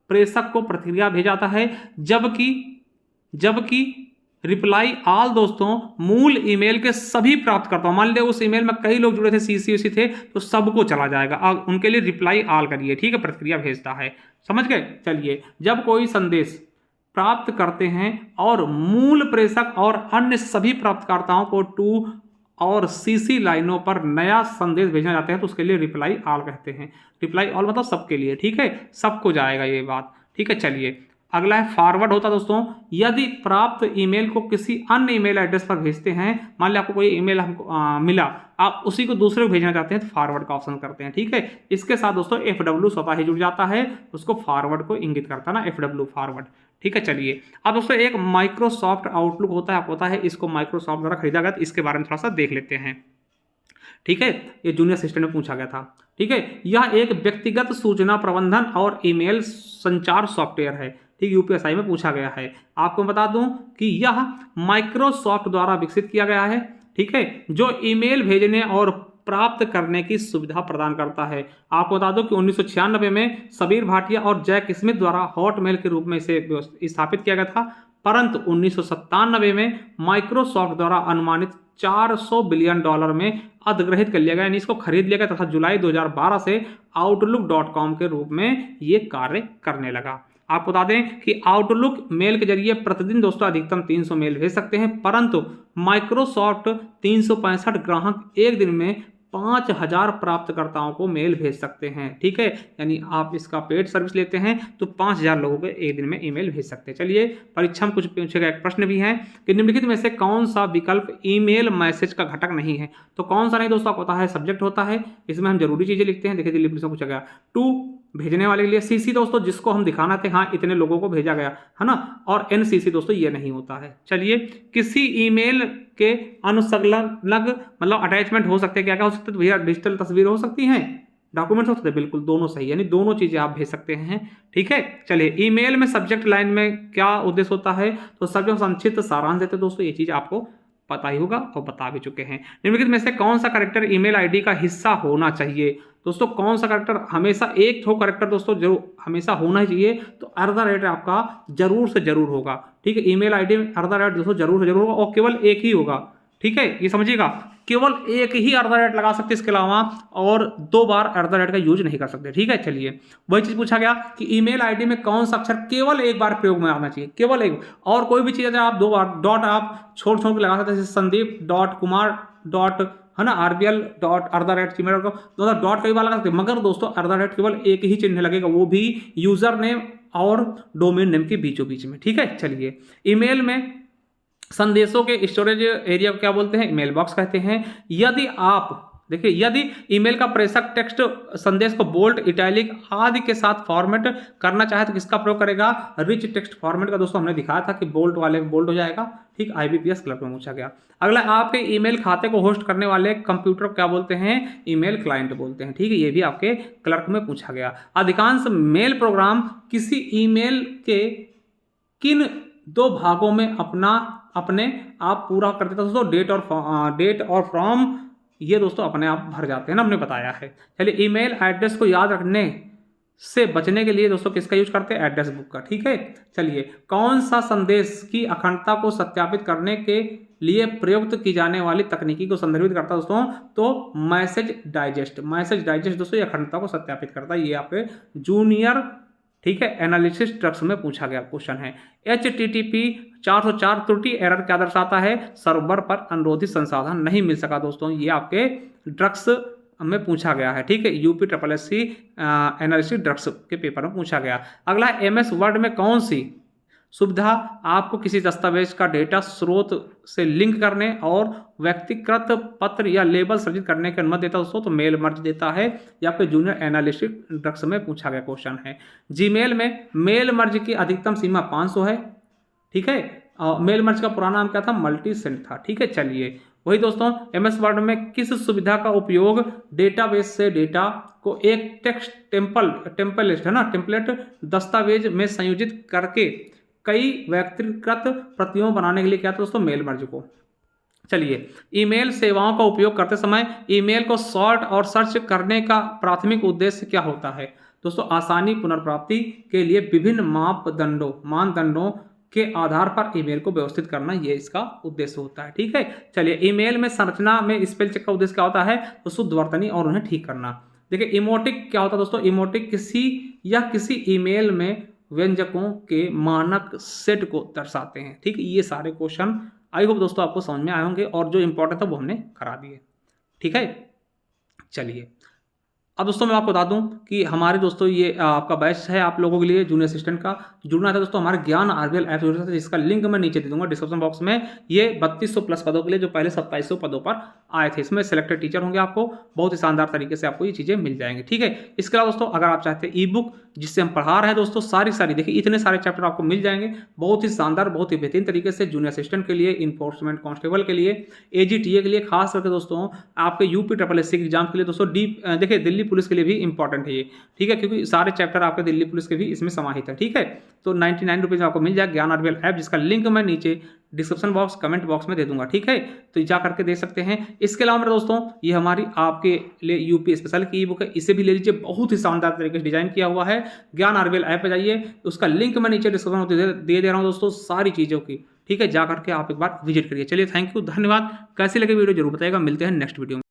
Speaker 1: प्रेषक को प्रतिक्रिया भेजाता है, जबकि रिप्लाई ऑल दोस्तों मूल ईमेल के सभी प्राप्तकर्ताओं, मान लीजिए उस ईमेल में कई लोग जुड़े थे, सीसी थे, तो सबको चला जाएगा। अब उनके लिए रिप्लाई ऑल करिए, ठीक है, प्रतिक्रिया भेजता है, समझ गए। चलिए, जब कोई संदेश प्राप्त करते हैं और मूल प्रेषक और अन्य सभी प्राप्तकर्ताओं को टू और सीसी लाइनों पर नया संदेश भेजना चाहते हैं तो उसके लिए रिप्लाई ऑल कहते हैं। रिप्लाई ऑल मतलब सबके लिए, ठीक है, सबको जाएगा ये बात, ठीक है। चलिए, अगला है फॉरवर्ड होता है दोस्तों, यदि प्राप्त ईमेल को किसी अन्य ईमेल एड्रेस पर भेजते हैं, मान लिया आपको कोई ईमेल हमको मिला, आप उसी को दूसरे को भेजना चाहते हैं तो फॉरवर्ड का ऑप्शन करते हैं, ठीक है। इसके साथ दोस्तों FW स्वतः ही जुड़ जाता है, उसको फॉरवर्ड को इंगित करता है ना, FW फॉरवर्ड, ठीक है। चलिए, अब दोस्तों एक माइक्रोसॉफ्ट आउटलुक होता है, आपको पता है इसको माइक्रोसॉफ्ट द्वारा खरीदा गया, तो इसके बारे में थोड़ा सा देख लेते हैं, ठीक है। ये जूनियर असिस्टेंट में पूछा गया था, ठीक है। यह एक व्यक्तिगत सूचना प्रबंधन और ईमेल संचार सॉफ्टवेयर है, ठीक, यूपीएसआई में पूछा गया है। आपको बता दूं कि यह माइक्रोसॉफ्ट द्वारा विकसित किया गया है, ठीक है, जो ईमेल भेजने और प्राप्त करने की सुविधा प्रदान करता है। आपको बता दो कि 1996 में सबीर भाटिया और जैक स्मिथ द्वारा हॉटमेल के रूप में इसे स्थापित किया गया था, परंतु 1997 में माइक्रोसॉफ्ट द्वारा अनुमानित $400 बिलियन में अधिग्रहित कर लिया गया, यानी इसको खरीद लिया गया तथा जुलाई 2012 से आउटलुक.com के रूप में ये कार्य करने लगा। आपको बता दें कि आउटलुक मेल के जरिए प्रतिदिन दोस्तों अधिकतम 300 मेल भेज सकते हैं, परंतु माइक्रोसॉफ्ट 365 ग्राहक एक दिन में 5000 प्राप्तकर्ताओं को मेल भेज सकते हैं, ठीक है। यानी आप इसका पेड सर्विस लेते हैं तो 5000 लोगों को एक दिन में ईमेल भेज सकते हैं। चलिए, परीक्षा में कुछ पूछे गए एक प्रश्न भी है कि निम्नलिखित में से कौन सा विकल्प ईमेल मैसेज का घटक नहीं है, तो कौन सा नहीं दोस्तों, आपको पता है सब्जेक्ट होता है, इसमें हम जरूरी चीजें लिखते हैं। देखिए दिल्ली पुलिस में पूछा गया, टू भेजने वाले के लिए, सीसी दोस्तों जिसको हम दिखाना थे, हाँ इतने लोगों को भेजा गया है ना, और एनसीसी दोस्तों ये नहीं होता है। चलिए, किसी ईमेल के अनुसंलग्न मतलब अटैचमेंट हो सकते हैं, क्या क्या हो सकते हैं भैया, डिजिटल तस्वीर हो सकती हैं, डॉक्यूमेंट्स हो सकते हैं, बिल्कुल दोनों सही, यानी दोनों चीजें आप भेज सकते हैं, ठीक है। चलिए, ईमेल में सब्जेक्ट लाइन में क्या उद्देश्य होता है, तो सब्जेक्ट संक्षिप्त सारांश देते हैं दोस्तों, ये चीज आपको पता ही होगा और बता भी चुके हैं। निम्नलिखित में से कौन सा कैरेक्टर ईमेल आईडी का हिस्सा होना चाहिए, दोस्तों कौन सा कैरेक्टर, हमेशा एक ठो कैरेक्टर दोस्तों जरूर हमेशा होना ही चाहिए, तो @ आपका जरूर से जरूर होगा, ठीक है। ईमेल आईडी में @ दोस्तों जरूर से जरूर होगा और केवल एक ही होगा, ठीक है, ये समझिएगा, केवल एक ही @ लगा सकते, इसके अलावा और 2 बार @ का यूज नहीं कर सकते, ठीक है। चलिए, वही चीज पूछा गया कि ईमेल आईडी में कौन सा अक्षर केवल एक बार प्रयोग में आना चाहिए, केवल एक, और कोई भी चीज अगर आप 2 बार डॉट आप छोड़ छोड़ के लगा सकते हैं, संदीप.कुमार. है ना, rbl.@gmail.com, तो डॉट कई बार लगा सकते हैं, मगर दोस्तों @ केवल एक ही चिन्ह लगेगा, वो भी यूजर नेम और डोमेन नेम के बीचों बीच में, ठीक है। चलिए, ईमेल में संदेशों के स्टोरेज एरिया को क्या बोलते हैं, मेल बॉक्स कहते हैं। यदि आप देखिए, यदि ईमेल का प्रेषक टेक्स्ट संदेश को बोल्ड, इटैलिक आदि के साथ फॉर्मेट करना चाहे तो किसका प्रयोग करेगा, रिच टेक्स्ट फॉर्मेट का। दोस्तों हमने दिखाया था कि बोल्ड वाले बोल्ड हो जाएगा, ठीक, IBPS क्लर्क में पूछा गया। अगला, आपके ईमेल खाते को होस्ट करने वाले कंप्यूटर को क्या बोलते हैं, ईमेल क्लाइंट बोलते हैं, ठीक है, ये भी आपके क्लर्क में पूछा गया। अधिकांश मेल प्रोग्राम किसी ईमेल के किन 2 भागों में अपने आप पूरा कर देता है दोस्तों, डेट और फ्रॉम, ये दोस्तों अपने आप भर जाते हैं ना, हमने बताया है। चलिए, ईमेल एड्रेस को याद रखने से बचने के लिए दोस्तों किसका यूज करते हैं, एड्रेस बुक का, ठीक है। चलिए, कौन सा संदेश की अखंडता को सत्यापित करने के लिए प्रयुक्त की जाने वाली तकनीकी को संदर्भित करता है दोस्तों, तो मैसेज डाइजेस्ट दोस्तों ये अखंडता को सत्यापित करता है, ये आपके जूनियर, ठीक है, एनालिसिस ट्रक्स में पूछा गया क्वेश्चन है। HTTP 404 त्रुटि एरर क्या दर्शाता है, सर्वर पर अनुरोधित संसाधन नहीं मिल सका दोस्तों, ये आपके ड्रग्स में पूछा गया है, ठीक है, UPSSC एनालिसिस ड्रग्स के पेपर में पूछा गया। अगला, MS वर्ड में कौन सी सुविधा आपको किसी दस्तावेज का डेटा स्रोत से लिंक करने और व्यक्तिगत पत्र या लेबल सृजित करने की अनुमति देता है दोस्तों, तो मेल मर्ज देता है, या आपके जूनियर एनालिटिक्स ड्रग्स में पूछा गया क्वेश्चन है। जीमेल में मेल मर्ज की अधिकतम सीमा 500 है, ठीक है, मेल मर्ज का पुराना नाम क्या था, मल्टी सेंड था, ठीक है। चलिए, वही दोस्तों, MS वर्ड में किस सुविधा का उपयोग डेटाबेस से डेटा को एक टेक्स्ट टेम्पलेट है ना, टेम्पलेट दस्तावेज में संयोजित करके कई व्यक्तिगत प्रतियों बनाने के लिए क्या था दोस्तों, मेल मर्ज को। चलिए, ईमेल सेवाओं का उपयोग करते समय ईमेल को सॉर्ट और सर्च करने का प्राथमिक उद्देश्य क्या होता है दोस्तों, आसानी पुनर्प्राप्ति के लिए विभिन्न मानदंडों के आधार पर ईमेल को व्यवस्थित करना, ये इसका उद्देश्य होता है। ठीक है, चलिए ईमेल में संरचना में स्पेल चेक का उद्देश्य क्या होता है, तो शुद्ध वर्तनी और उन्हें ठीक करना। देखिए इमोटिक क्या होता है दोस्तों, इमोटिक किसी ईमेल में व्यंजकों के मानक सेट को दर्शाते हैं। ठीक है, ये सारे क्वेश्चन आई होप दोस्तों आपको समझ में आए होंगे और जो इंपॉर्टेंट था वो हमने करा दिए। ठीक है, चलिए अब दोस्तों मैं आपको बता दूं कि हमारे दोस्तों ये आपका बैच है आप लोगों के लिए जूनियर असिस्टेंट का। जुड़ना है दोस्तों हमारे ज्ञान आरबीएल ऐप जुड़ सकते हैं, जिसका लिंक मैं नीचे दे दूंगा डिस्क्रिप्शन बॉक्स में। ये 3200 प्लस पदों के लिए जो पहले 2700 पदों पर आए थे, इसमें सिलेक्टेड टीचर होंगे, आपको बहुत ही शानदार तरीके से आपको ये चीज़ें मिल जाएंगी। ठीक है, इसके अलावा दोस्तों अगर आप चाहते हैं ई बुक जिससे हम पढ़ा रहे हैं दोस्तों सारी देखिए इतने सारे चैप्टर आपको मिल जाएंगे बहुत ही शानदार, बहुत ही बेहतरीन तरीके से जूनियर असिस्टेंट के लिए, इन्फोर्समेंट कांस्टेबल के लिए, एजीटीए के लिए, खास करके दोस्तों आपके यूपी SSSC एग्जाम के लिए दोस्तों देखिए दिल्ली पुलिस के लिए भी इंपॉर्टेंट है ये। ठीक है, क्योंकि सारे चैप्टर आपके दिल्ली पुलिस के भी इसमें समाहित है। ठीक है, तो 99 रुपीज़ में आपको मिल जाएगा ज्ञान आरबीएल ऐप, जिसका लिंक मैं नीचे डिस्क्रिप्शन बॉक्स कमेंट बॉक्स में दे दूंगा। ठीक है, तो जा करके देख सकते हैं। इसके अलावा मेरे दोस्तों ये हमारी आपके लिए यूपी स्पेशल की ई बुक है, इसे भी ले लीजिए, बहुत ही शानदार तरीके से डिजाइन किया हुआ है। ज्ञान आरबीएल ऐप पे जाइए, उसका लिंक मैं नीचे डिस्क्रिप्शन में दे रहा हूँ दोस्तों सारी चीज़ों की। ठीक है, जा करके आप एक बार विजिट करिए। चलिए थैंक यू, धन्यवाद। कैसी लगी वीडियो जरूर बताइएगा, मिलते हैं नेक्स्ट वीडियो में।